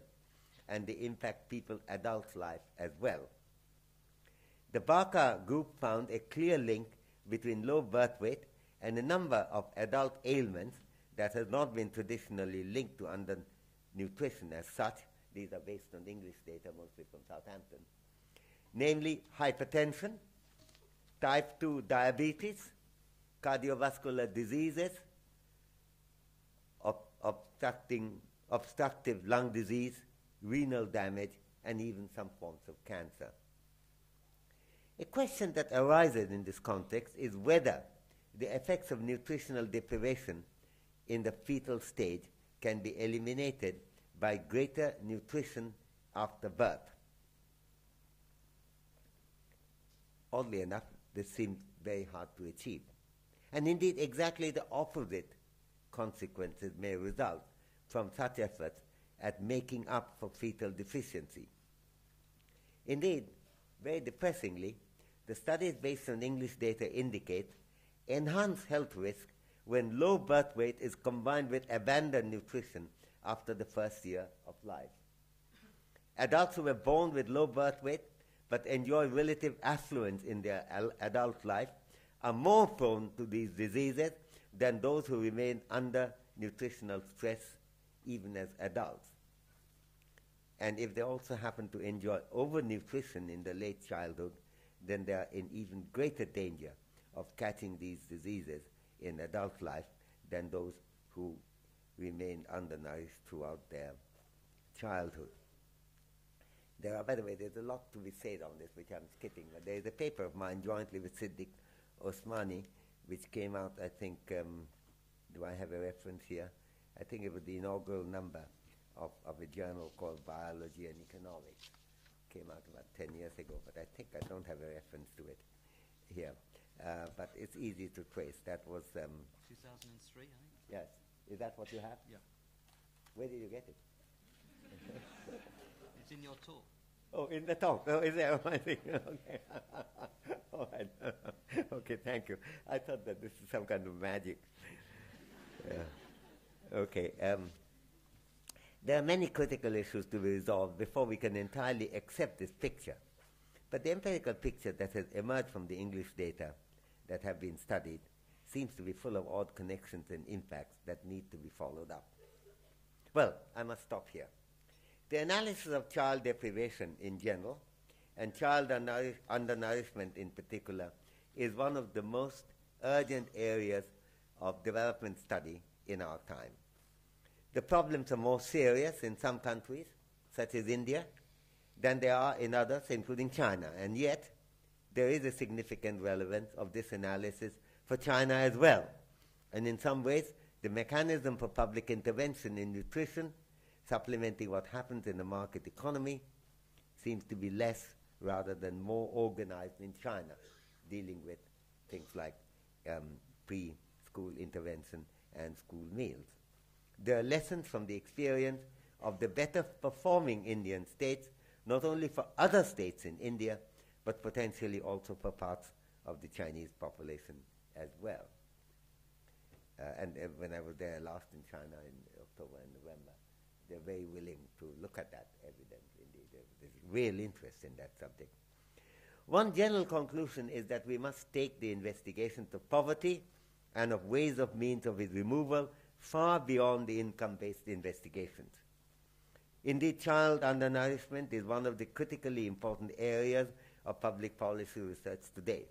and they impact people's adult life as well. The Barker group found a clear link between low birth weight and a number of adult ailments that has not been traditionally linked to undernutrition as such. These are based on English data, mostly from Southampton. Namely, hypertension, type 2 diabetes, cardiovascular diseases, obstructive lung disease, renal damage, and even some forms of cancer. A question that arises in this context is whether the effects of nutritional deprivation in the fetal stage can be eliminated by greater nutrition after birth. Oddly enough, this seems very hard to achieve. And indeed, exactly the opposite consequences may result from such efforts at making up for fetal deficiency. Indeed, very depressingly, the studies based on English data indicate enhanced health risk when low birth weight is combined with abandoned nutrition after the first year of life. Adults who were born with low birth weight but enjoy relative affluence in their adult life are more prone to these diseases than those who remain under nutritional stress even as adults. And if they also happen to enjoy overnutrition in the late childhood, then they are in even greater danger of catching these diseases in adult life than those who remain undernourished throughout their childhood. There are, by the way, there's a lot to be said on this, which I'm skipping, but there is a paper of mine jointly with Siddiq Osmani, which came out, I think, do I have a reference here? I think it was the inaugural number of a journal called Biology and Economics. Came out about 10 years ago, but I think I don't have a reference to it here. But it's easy to trace. That was 2003, I think. Yes. Is that what you have? Yeah. Where did you get it? It's in your talk. Oh, in the talk. Oh, is there? I think. Okay. All right. Okay, thank you. I thought that this is some kind of magic. Okay. There are many critical issues to be resolved before we can entirely accept this picture. But the empirical picture that has emerged from the English data that have been studied seems to be full of odd connections and impacts that need to be followed up. Well, I must stop here. The analysis of child deprivation in general and child undernourishment in particular is one of the most urgent areas of development study in our time. The problems are more serious in some countries, such as India, than they are in others, including China. And yet, there is a significant relevance of this analysis for China as well. And in some ways, the mechanism for public intervention in nutrition, supplementing what happens in the market economy, seems to be less rather than more organized in China, dealing with things like pre-school intervention and school meals. There are lessons from the experience of the better performing Indian states, not only for other states in India, but potentially also for parts of the Chinese population as well. And when I was there last in China in October and November, they're very willing to look at that evidence. Indeed, there's real interest in that subject. One general conclusion is that we must take the investigations of poverty and of ways of means of its removal far beyond the income-based investigations. Indeed, child undernourishment is one of the critically important areas of public policy research today.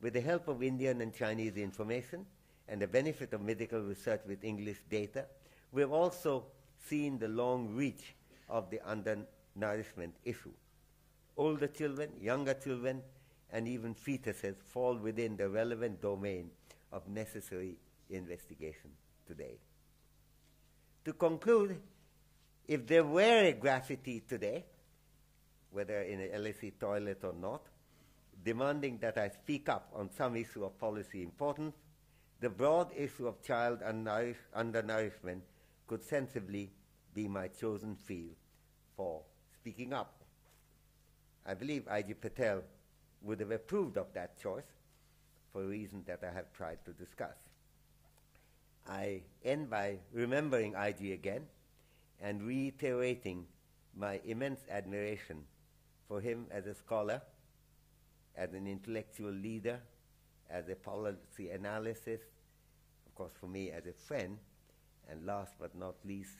With the help of Indian and Chinese information and the benefit of medical research with English data, we have also seen the long reach of the undernourishment issue. Older children, younger children, and even fetuses fall within the relevant domain of necessary investigation today. To conclude, if there were a graffiti today, whether in an LSE toilet or not, demanding that I speak up on some issue of policy importance, the broad issue of child undernourishment could sensibly be my chosen field for speaking up. I believe IG Patel would have approved of that choice for a reason that I have tried to discuss. I end by remembering IG again and reiterating my immense admiration for him as a scholar, as an intellectual leader, as a policy analyst, of course for me as a friend, and last but not least,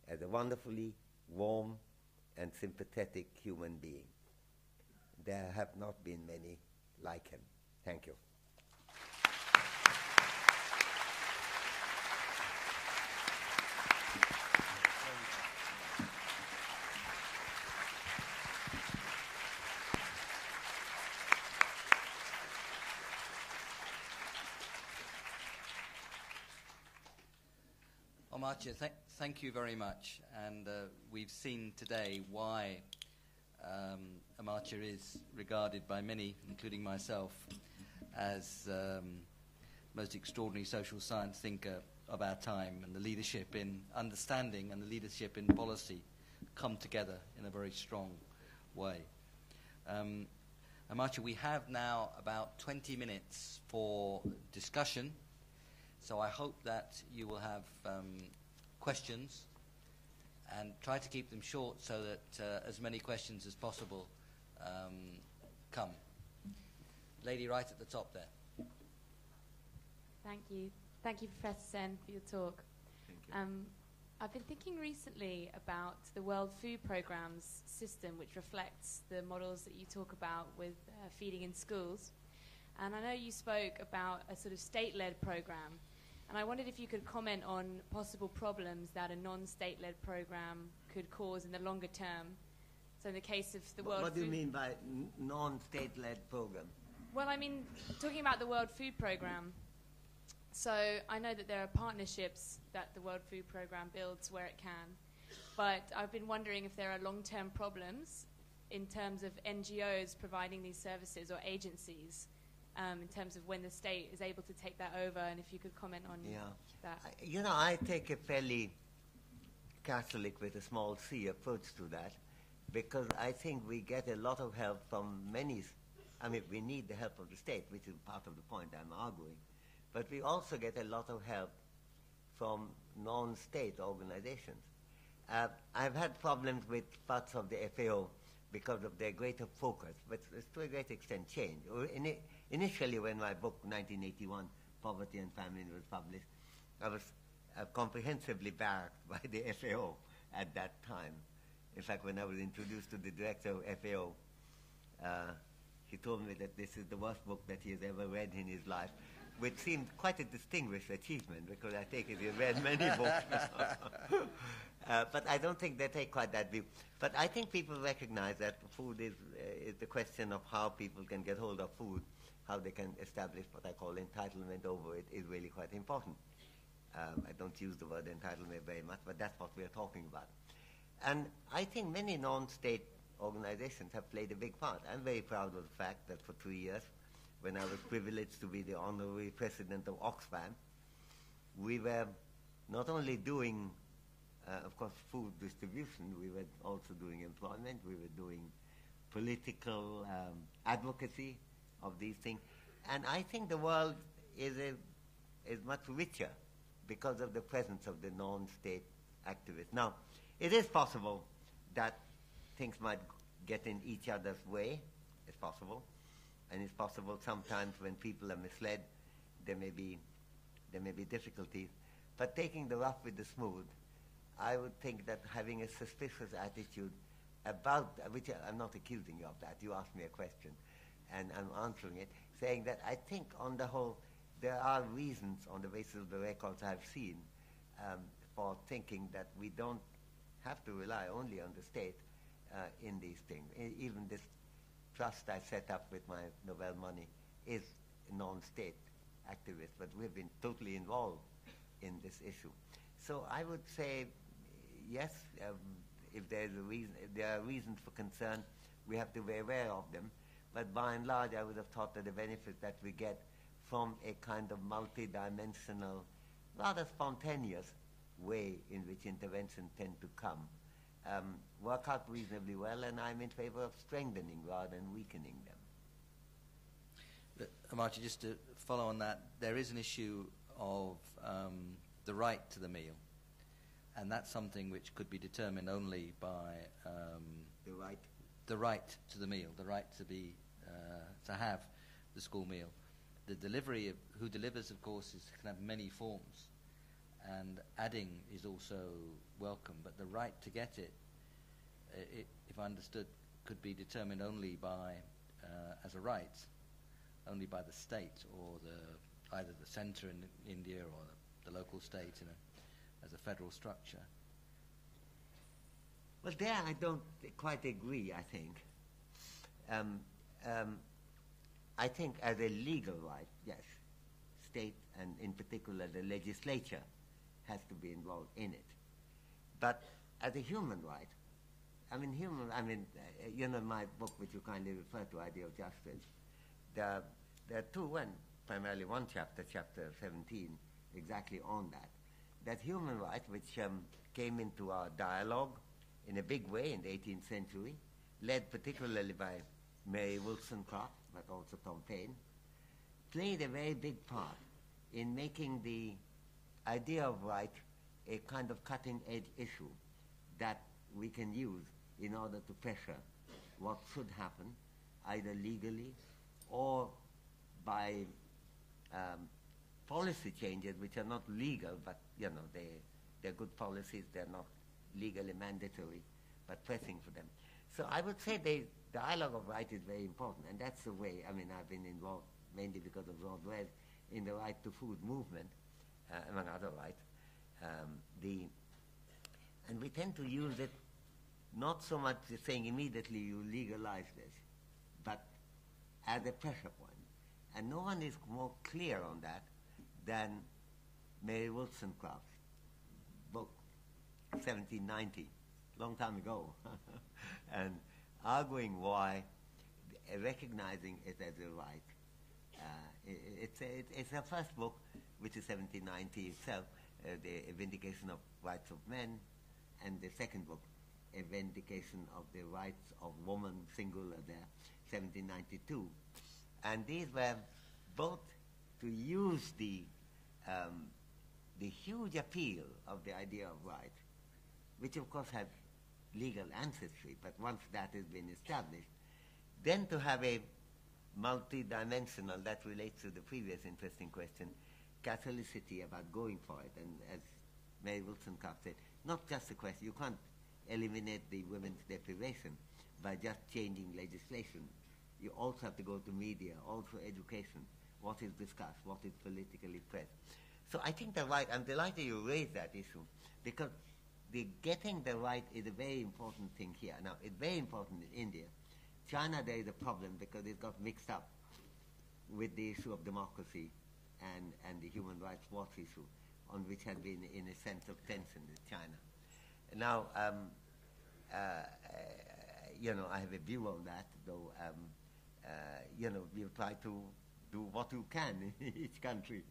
as a wonderfully warm and sympathetic human being. There have not been many like him. Thank you. Amartya, thank you very much. And we've seen today why Amartya is regarded by many, including myself, as most extraordinary social science thinker of our time, and the leadership in understanding and the leadership in policy come together in a very strong way. Amartya, we have now about 20 minutes for discussion. So I hope that you will have questions and try to keep them short so that as many questions as possible come. Lady right at the top there. Thank you. Thank you, Professor Sen, for your talk. Thank you. I've been thinking recently about the World Food Programme's system, which reflects the models that you talk about with feeding in schools. And I know you spoke about a sort of state-led program. And I wondered if you could comment on possible problems that a non-state-led program could cause in the longer term. So in the case of the World What do you mean by non-state-led program? Well, I mean, talking about the World Food Programme, so I know that there are partnerships that the World Food Programme builds where it can, but I've been wondering if there are long-term problems in terms of NGOs providing these services or agencies, in terms of when the state is able to take that over, and if you could comment on that. I take a fairly Catholic with a small c approach to that, because I think we get a lot of help from many. I mean, we need the help of the state, which is part of the point I'm arguing, but we also get a lot of help from non-state organizations. I've had problems with parts of the FAO because of their greater focus, but it's to a great extent changed. Initially, when my book, 1981, Poverty and Famine, was published, I was comprehensively barracked by the FAO at that time. In fact, when I was introduced to the director of FAO, he told me that this is the worst book that he has ever read in his life, which seemed quite a distinguished achievement, because I take it he read many books. But I don't think they take quite that view. But I think people recognize that food is the question of how people can get hold of food, how they can establish what I call entitlement over it is really quite important. I don't use the word entitlement very much, but that's what we're talking about. And I think many non-state organizations have played a big part. I'm very proud of the fact that for 2 years, when I was privileged to be the Honorary President of OXFAM, we were not only doing, of course, food distribution, we were also doing employment, we were doing political advocacy of these things. And I think the world is much richer because of the presence of the non-state activists. Now, it is possible that things might get in each other's way. It's possible. And it's possible sometimes when people are misled, there may be difficulties. But taking the rough with the smooth, I would think that having a suspicious attitude about, which I'm not accusing you of that, you asked me a question, and I'm answering it, saying that I think on the whole, there are reasons on the basis of the records I've seen for thinking that we don't have to rely only on the state in these things. Even this trust I set up with my Nobel money is non-state activist, but we've been totally involved in this issue. So I would say, yes, if there are reasons for concern, we have to be aware of them. But by and large, I would have thought that the benefits that we get from a kind of multi-dimensional, rather spontaneous way in which interventions tend to come work out reasonably well, and I'm in favor of strengthening rather than weakening them. Amartya, just to follow on that, there is an issue of the right to the meal, and that's something which could be determined only by the right to the meal, the right to be to have the school meal. The delivery of who delivers, of course, can have many forms, and adding is also welcome. But the right to get it, if I understood, could be determined only by as a right, only by the state or either the centre in India or the local state as a federal structure. Well, there I don't quite agree, I think. I think as a legal right, yes, state and in particular the legislature has to be involved in it. But as a human right, in my book, which you kindly refer to, Idea of Justice, there are two, primarily one chapter 17, exactly on that human right, which came into our dialogue in a big way in the 18th century, led particularly by Mary Wollstonecraft, but also Tom Paine, played a very big part in making the idea of right a kind of cutting-edge issue that we can use in order to pressure what should happen, either legally or by policy changes which are not legal, but they're good policies. They're not legally mandatory, but pressing for them. So I would say the dialogue of right is very important, and that's the way. I've been involved mainly because of Lord West in the right to food movement, among other rights. And we tend to use it not so much saying immediately you legalize this, but as a pressure point. And no one is more clear on that than Mary Wollstonecraft's book, 1790, long time ago, and arguing why, recognizing it as a right. It's her first book, which is 1790 itself, the Vindication of Rights of Men, and the second book, A Vindication of the Rights of Woman, singular there, 1792. And these were both to use the huge appeal of the idea of right, which of course had legal ancestry, but once that has been established, then to have a multi-dimensional, that relates to the previous interesting question, Catholicity about going for it. And as Mary Wollstonecraft said, not just a question, you can't eliminate the women's deprivation by just changing legislation. You also have to go to media, also education, what is discussed, what is politically pressed. So I think the right, I'm delighted you raised that issue, because the getting the right is a very important thing here. Now, it's very important in India. China, there is a problem because it got mixed up with the issue of democracy and the human rights watch issue, on which had been, in a sense, of tension with China. Now, I have a view on that, though, you try to do what you can in each country.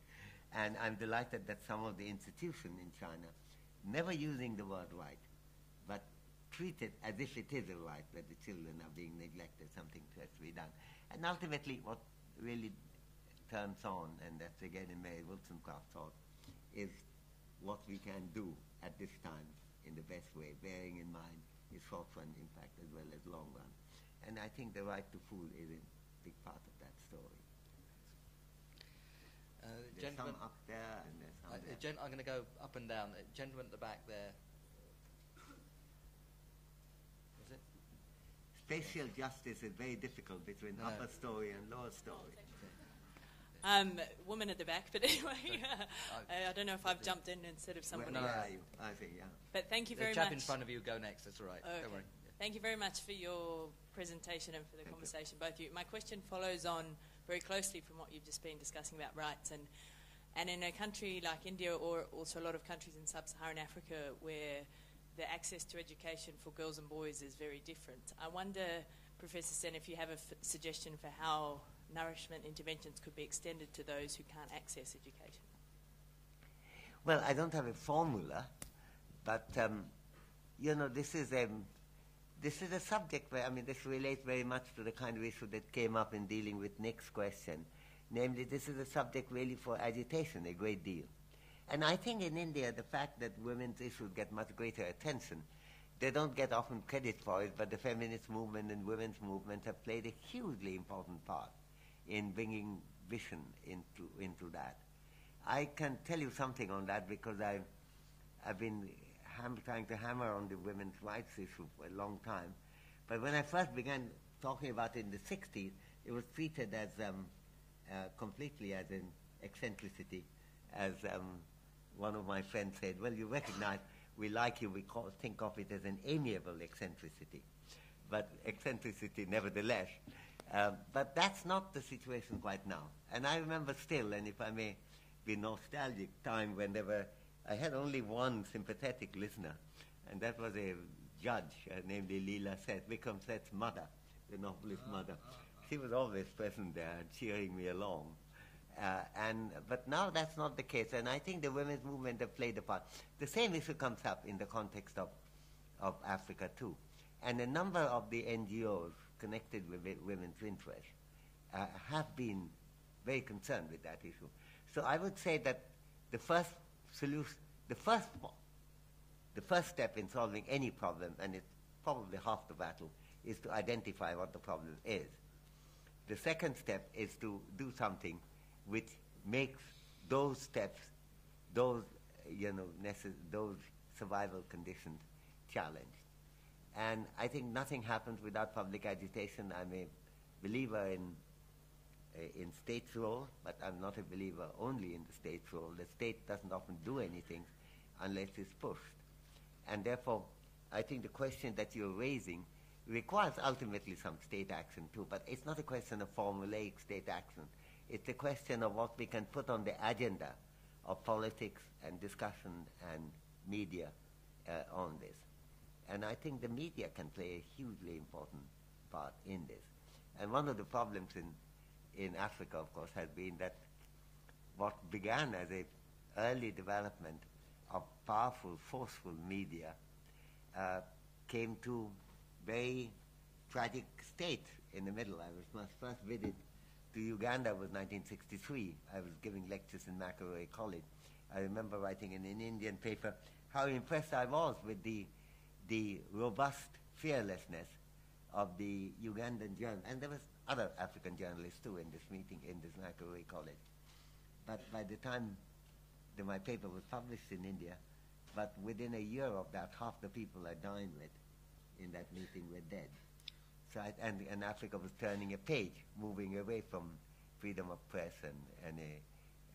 And I'm delighted that some of the institutions in China, never using the word right, but treat it as if it is a right, that the children are being neglected, something has to be done. And ultimately, what really turns on, and that's again in Mary Wollstonecraft's thought, is what we can do at this time in the best way, bearing in mind its short-run impact as well as long-run. And I think the right to food is a big part of that story. There's some up there and there's some there. I'm going to go up and down. Gentleman at the back there. Was it? Spatial justice is very difficult between upper story and lower story. Woman at the back, but anyway, I don't know if I've jumped in instead of somebody. Where are you? I think, yeah. But thank you very much. The chap in front of you, go next, that's all right. Okay. Don't worry. Thank you very much for your presentation and for the conversation, both of you. My question follows on very closely from what you've just been discussing about rights, and And in a country like India, or also a lot of countries in sub-Saharan Africa, where the access to education for girls and boys is very different, I wonder, Professor Sen, if you have a suggestion for how nourishment interventions could be extended to those who can't access education. Well, I don't have a formula, but this is a subject where, this relates very much to the kind of issue that came up in dealing with Nick's question. Namely, this is a subject really for agitation, a great deal. And I think in India, the fact that women's issues get much greater attention, they don't get often credit for it, but the feminist movement and women's movement have played a hugely important part in bringing vision into that. I can tell you something on that because I've been trying to hammer on the women's rights issue for a long time. But when I first began talking about it in the 60s, it was treated as completely as an eccentricity. As one of my friends said, well, you recognize we like you, we think of it as an amiable eccentricity. But eccentricity nevertheless. But that's not the situation quite now. And I remember still, and if I may be nostalgic, time when I had only one sympathetic listener, and that was a judge named Leela Seth, Vikram Seth's mother, the novelist mother. She was always present there, cheering me along. But now that's not the case, and I think the women's movement have played a part. The same issue comes up in the context of Africa too. And a number of the NGOs connected with women's interests have been very concerned with that issue. So I would say that the first solution, the first step in solving any problem, and it's probably half the battle, is to identify what the problem is. The second step is to do something which makes those steps, those survival conditions challenged. And I think nothing happens without public agitation. I'm a believer in state's role, but I'm not a believer only in the state's role. The state doesn't often do anything unless it's pushed. And therefore, I think the question that you're raising requires ultimately some state action too, but it's not a question of formulaic state action. It's a question of what we can put on the agenda of politics and discussion and media on this. And I think the media can play a hugely important part in this. And one of the problems in Africa, of course, has been that what began as an early development of powerful, forceful media came to very tragic state in the middle. My first visit to Uganda was 1963. I was giving lectures in Makerere College. I remember writing in an Indian paper how impressed I was with the robust fearlessness of the Ugandan journalists. And there was other African journalists too in this meeting, in this Makerere College. But by the time my paper was published in India, but within a year of that, half the people I dined with in that meeting were dead. So and Africa was turning a page, moving away from freedom of press and a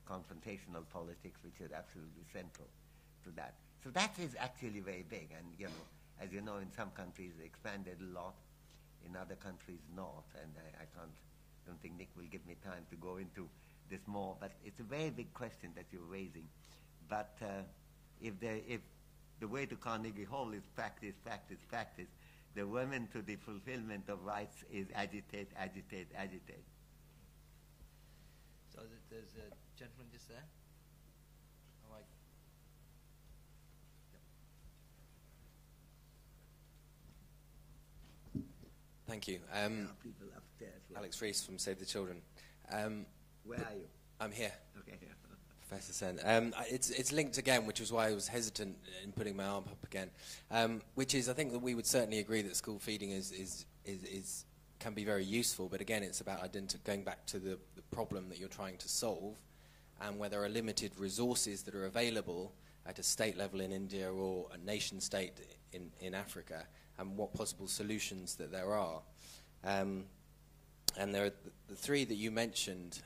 confrontational politics, which is absolutely central to that. So that is actually very big, and as you know, in some countries it expanded a lot, in other countries not, and I don't think Nick will give me time to go into this more, but it's a very big question that you're raising. But if the way to Carnegie Hall is practice, practice, practice, the women to the fulfillment of rights is agitate, agitate, agitate. So there's a gentleman just there. All right. Yep. Thank you. People upstairs. Yeah. Alex Rees from Save the Children. Where are you? I'm here. Okay. Yeah. Professor Sen. It's linked again, which is why I was hesitant in putting my arm up again. Which is, I think that we would certainly agree that school feeding can be very useful, but again, it's about going back to the problem that you're trying to solve, and where there are limited resources that are available at a state level in India or a nation state in Africa, and what possible solutions that there are. And there are the three that you mentioned.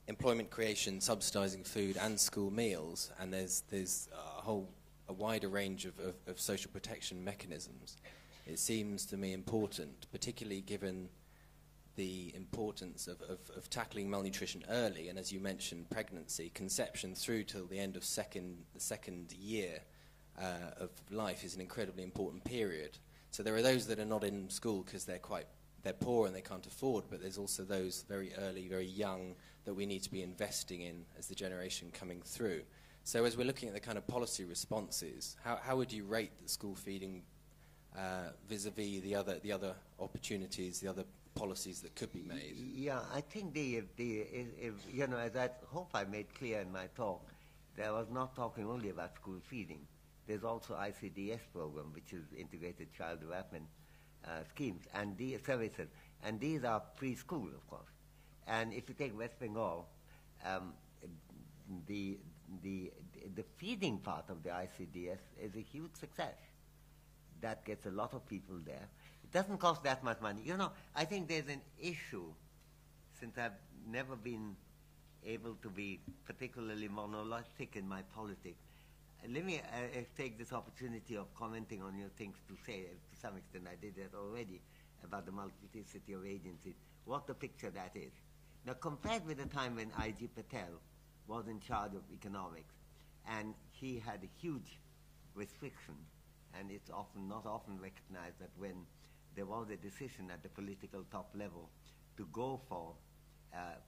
Employment creation, subsidising food, and school meals, and there's a wider range of social protection mechanisms. It seems to me important, particularly given the importance of tackling malnutrition early, and as you mentioned, pregnancy, conception through till the end of the second year of life is an incredibly important period. So there are those that are not in school because they're poor and they can't afford, but there's also those very early, very young that we need to be investing in as the generation coming through. So as we're looking at the kind of policy responses, how would you rate the school feeding vis-a-vis the other opportunities, the other policies that could be made? Yeah, I think as I hope I made clear in my talk, that I was not talking only about school feeding. There's also ICDS program, which is Integrated Child Development Schemes and the services, and these are preschool, of course. And if you take West Bengal, the feeding part of the ICDS is a huge success. That gets a lot of people there. It doesn't cost that much money. I think there's an issue, since I've never been able to be particularly monolithic in my politics. Let me take this opportunity of commenting on your things to say, to some extent I did that already, about the multiplicity of agencies, what the picture that is. Now, compared with the time when IG Patel was in charge of economics, and he had a huge restriction, and it's not often recognized that when there was a decision at the political top level to go for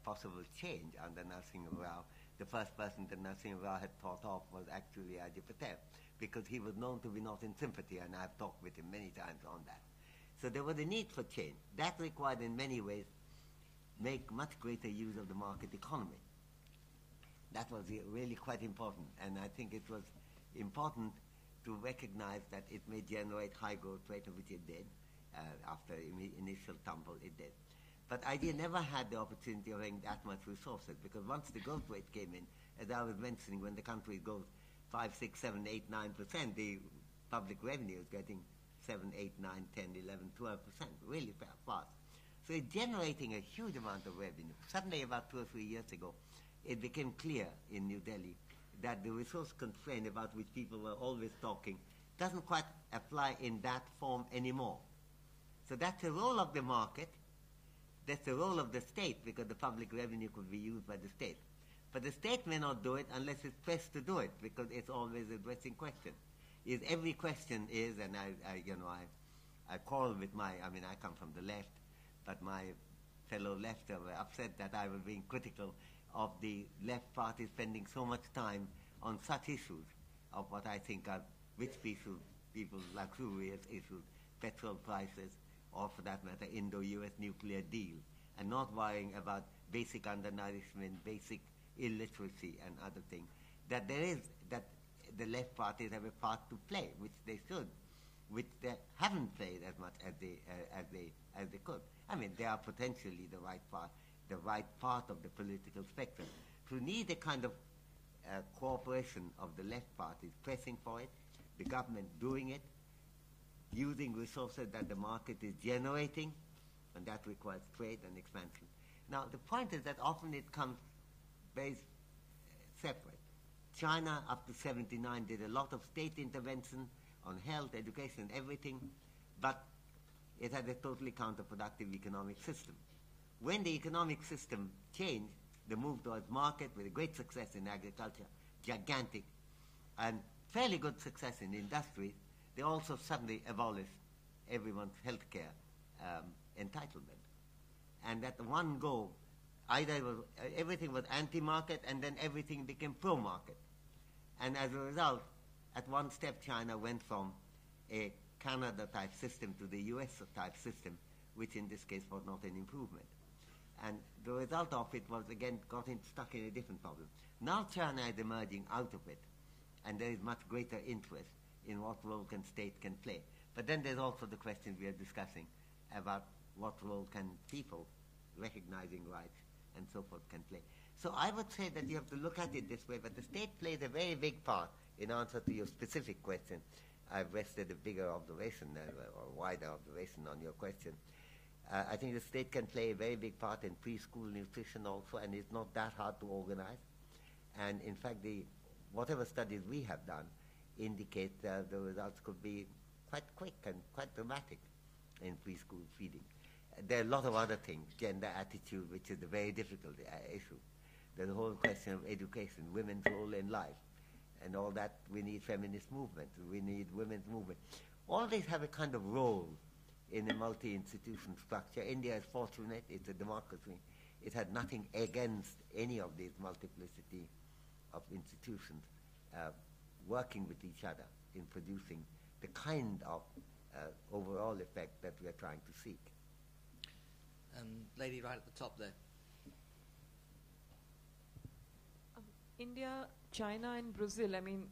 possible change under Narasimha Rao, the first person that Narasimha Rao had thought of was actually IG Patel, because he was known to be not in sympathy, and I've talked with him many times on that. So there was a need for change. That required, in many ways, make much greater use of the market economy. That was really quite important, and I think it was important to recognize that it may generate high growth rate, which it did. After initial tumble, it did. But IG never had the opportunity of having that much resources, because once the growth rate came in, as I was mentioning, when the country goes 5, 6, 7, 8, 9%, the public revenue is getting 7, 8, 9, 10, 11, 12%, really fast. So it's generating a huge amount of revenue. Suddenly, about 2 or 3 years ago, it became clear in New Delhi that the resource constraint about which people were always talking doesn't quite apply in that form anymore. So that's the role of the market. That's the role of the state, because the public revenue could be used by the state. But the state may not do it unless it's pressed to do it, because it's always a addressing question. Every question is, and I quarrel with I come from the left, but my fellow lefter were upset that I was being critical of the left party spending so much time on such issues of what I think are rich people's luxurious issues, petrol prices, or for that matter, Indo-US nuclear deal, and not worrying about basic undernourishment, basic illiteracy, and other things. That the left parties have a part to play, which they should, which they haven't played as much as they could. They are potentially the right part of the political spectrum. So we need a kind of cooperation of the left parties pressing for it, the government doing it, using resources that the market is generating, and that requires trade and expansion. Now, the point is that often it comes very separate. China, up to 1979, did a lot of state intervention on health, education, everything, but it had a totally counterproductive economic system. When the economic system changed, the move towards market with a great success in agriculture, gigantic, and fairly good success in industry, they also suddenly abolished everyone's health care entitlement. And at one go, everything was anti-market, and then everything became pro-market. And as a result, at one step, China went from a Canada-type system to the US-type system, which in this case was not an improvement. And the result of it was, again, stuck in a different problem. Now China is emerging out of it, and there is much greater interest in what role state can play. But then there's also the question we are discussing about what role can people, recognizing rights and so forth, can play. So I would say that you have to look at it this way, but the state plays a very big part in answer to your specific question. I've rested a bigger observation, or wider observation on your question. I think the state can play a very big part in preschool nutrition also, and it's not that hard to organize. And in fact, whatever studies we have done indicate that the results could be quite quick and quite dramatic in preschool feeding. there are a lot of other things, gender attitude, which is a very difficult issue. There's the whole question of education, women's role in life, and all that. We need feminist movement. We need women's movement. All these have a kind of role in a multi-institution structure. India is fortunate. It's a democracy. It had nothing against any of these multiplicity of institutions working with each other in producing the kind of overall effect that we're trying to seek. Lady right at the top there. India, China, and Brazil, I mean,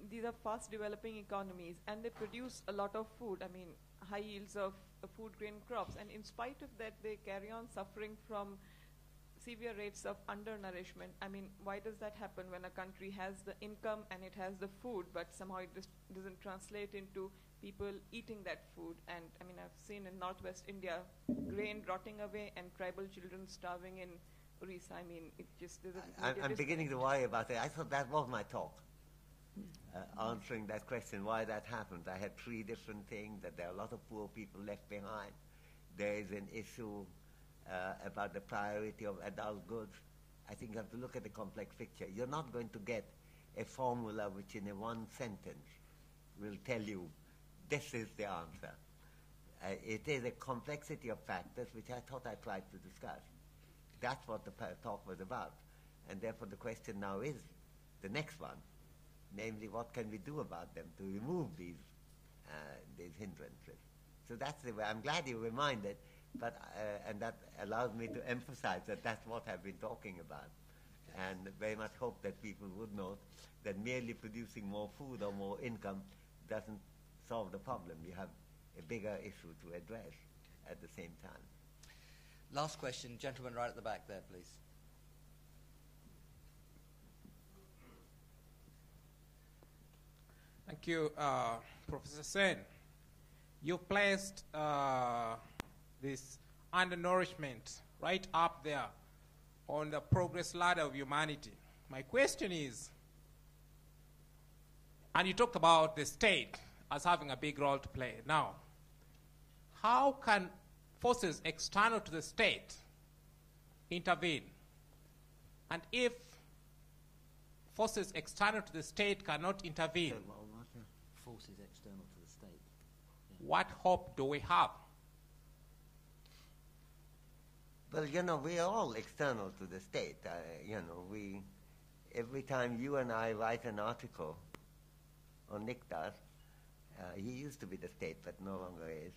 these are fast developing economies, and they produce a lot of food, I mean, high yields of food grain crops, and in spite of that, they carry on suffering from severe rates of undernourishment. I mean, why does that happen when a country has the income and it has the food, but somehow it just doesn't translate into people eating that food? And I mean, I've seen in northwest India, grain rotting away and tribal children starving in Orissa. I mean, it just doesn't. I'm beginning to worry about it. I thought that was my talk, answering that question, why that happened. I had three different things, that there are a lot of poor people left behind. There is an issue about the priority of adult goods. I think you have to look at the complex picture. You're not going to get a formula which in a one sentence will tell you this is the answer. It is a complexity of factors which I thought I tried to discuss. That's what the talk was about. And therefore the question now is the next one, namely what can we do about them to remove these hindrances. So that's the way. I'm glad you reminded, but and that allows me to emphasize that that's what I've been talking about. And very much hope that people would know that merely producing more food or more income doesn't solve the problem. You have a bigger issue to address at the same time. Last question, gentleman right at the back there, please. Thank you, Professor Sen. You placed this undernourishment right up there on the progress ladder of humanity. My question is, and you talked about the state as having a big role to play. Now, how can forces external to the state intervene? And if forces external to the state cannot intervene, Forces external to the state. Yeah. what hope do we have? Well, you know, we are all external to the state. You know, every time you and I write an article on Niktas, he used to be the state, but no longer is,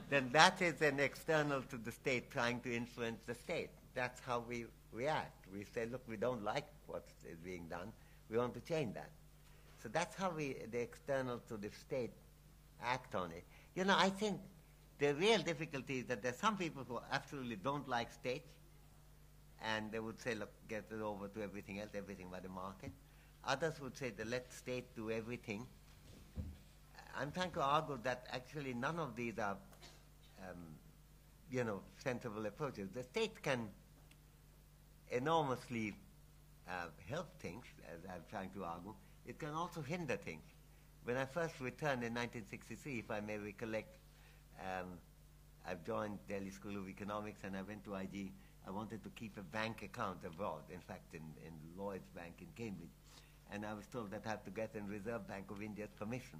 then that is an external to the state trying to influence the state. That's how we react. We say, look, we don't like what is being done. We want to change that. So that's how the external to the state act on it. You know, I think the real difficulty is that there are some people who absolutely don't like states, and they would say, look, get it over to everything else, everything by the market. Others would say, let state do everything. I'm trying to argue that actually none of these are, you know, sensible approaches. The state can enormously help things, as I'm trying to argue. It can also hinder things. When I first returned in 1963, if I may recollect, I've joined Delhi School of Economics and I went to IG. I wanted to keep a bank account abroad, in fact in Lloyd's Bank in Cambridge. And I was told that I had to get in Reserve Bank of India's permission.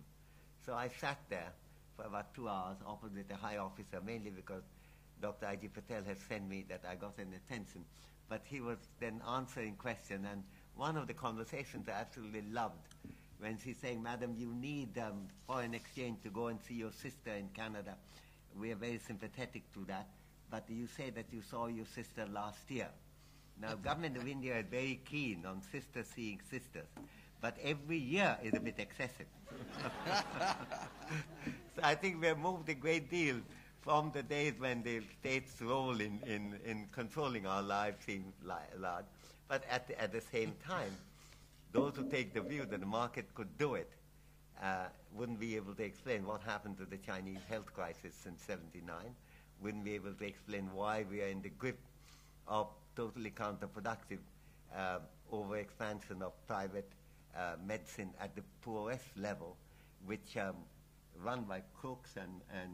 So I sat there for about 2 hours opposite a high officer, mainly because Dr. IG Patel had sent me that I got an attention. But he was then answering questions, and one of the conversations I absolutely loved when she's saying, Madam, you need foreign exchange to go and see your sister in Canada. We are very sympathetic to that. But you say that you saw your sister last year. Now, government of India is very keen on sisters seeing sisters. But every year is a bit excessive. So I think we have moved a great deal from the days when the state's role in controlling our lives seemed large. But at the same time, those who take the view that the market could do it wouldn't be able to explain what happened to the Chinese health crisis since '79, wouldn't be able to explain why we are in the grip of totally counterproductive overexpansion of private medicine at the poorest level, which run by crooks and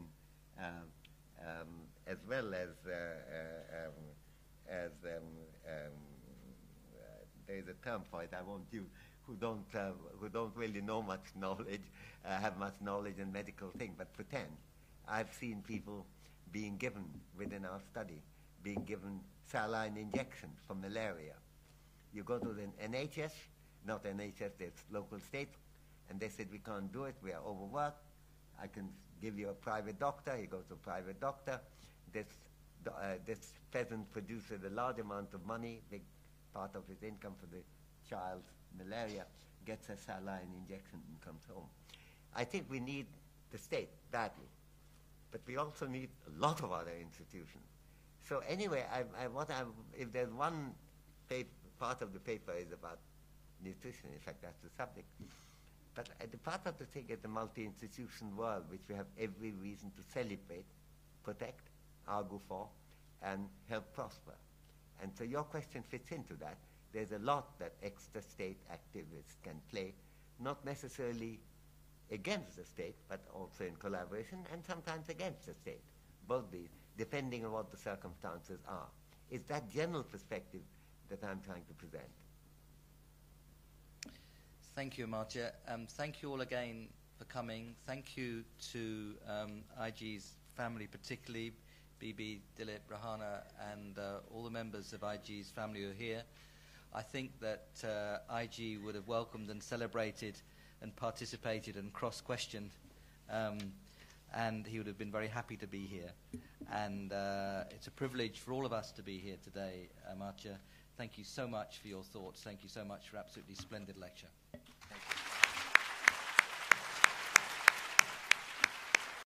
as well as there is a term for it I won't use, who don't really know much knowledge, have much knowledge in medical things, but pretend. I've seen people being given, within our study, being given saline injections for malaria. You go to the NHS, not NHS, it's local state, and they said, we can't do it, we are overworked. I can give you a private doctor. You go to a private doctor. This peasant produces a large amount of money, big part of his income for the child's malaria, gets a saline injection and comes home. I think we need the state badly, but we also need a lot of other institutions. So anyway, if there's one part of the paper is about nutrition, in fact that's the subject, but the part of the thing is the multi-institution world, which we have every reason to celebrate, protect, argue for, and help prosper. And so your question fits into that. There's a lot that extra state activists can play, not necessarily against the state, but also in collaboration, and sometimes against the state. Both these, depending on what the circumstances are. It's that general perspective that I'm trying to present. Thank you, Amartya. Thank you all again for coming. Thank you to IG's family, particularly Bibi, Dilip, Rahana, and all the members of IG's family who are here. I think that IG would have welcomed and celebrated and participated and cross-questioned, and he would have been very happy to be here. And it's a privilege for all of us to be here today, Amartya. Thank you so much for your thoughts. Thank you so much for an absolutely splendid lecture.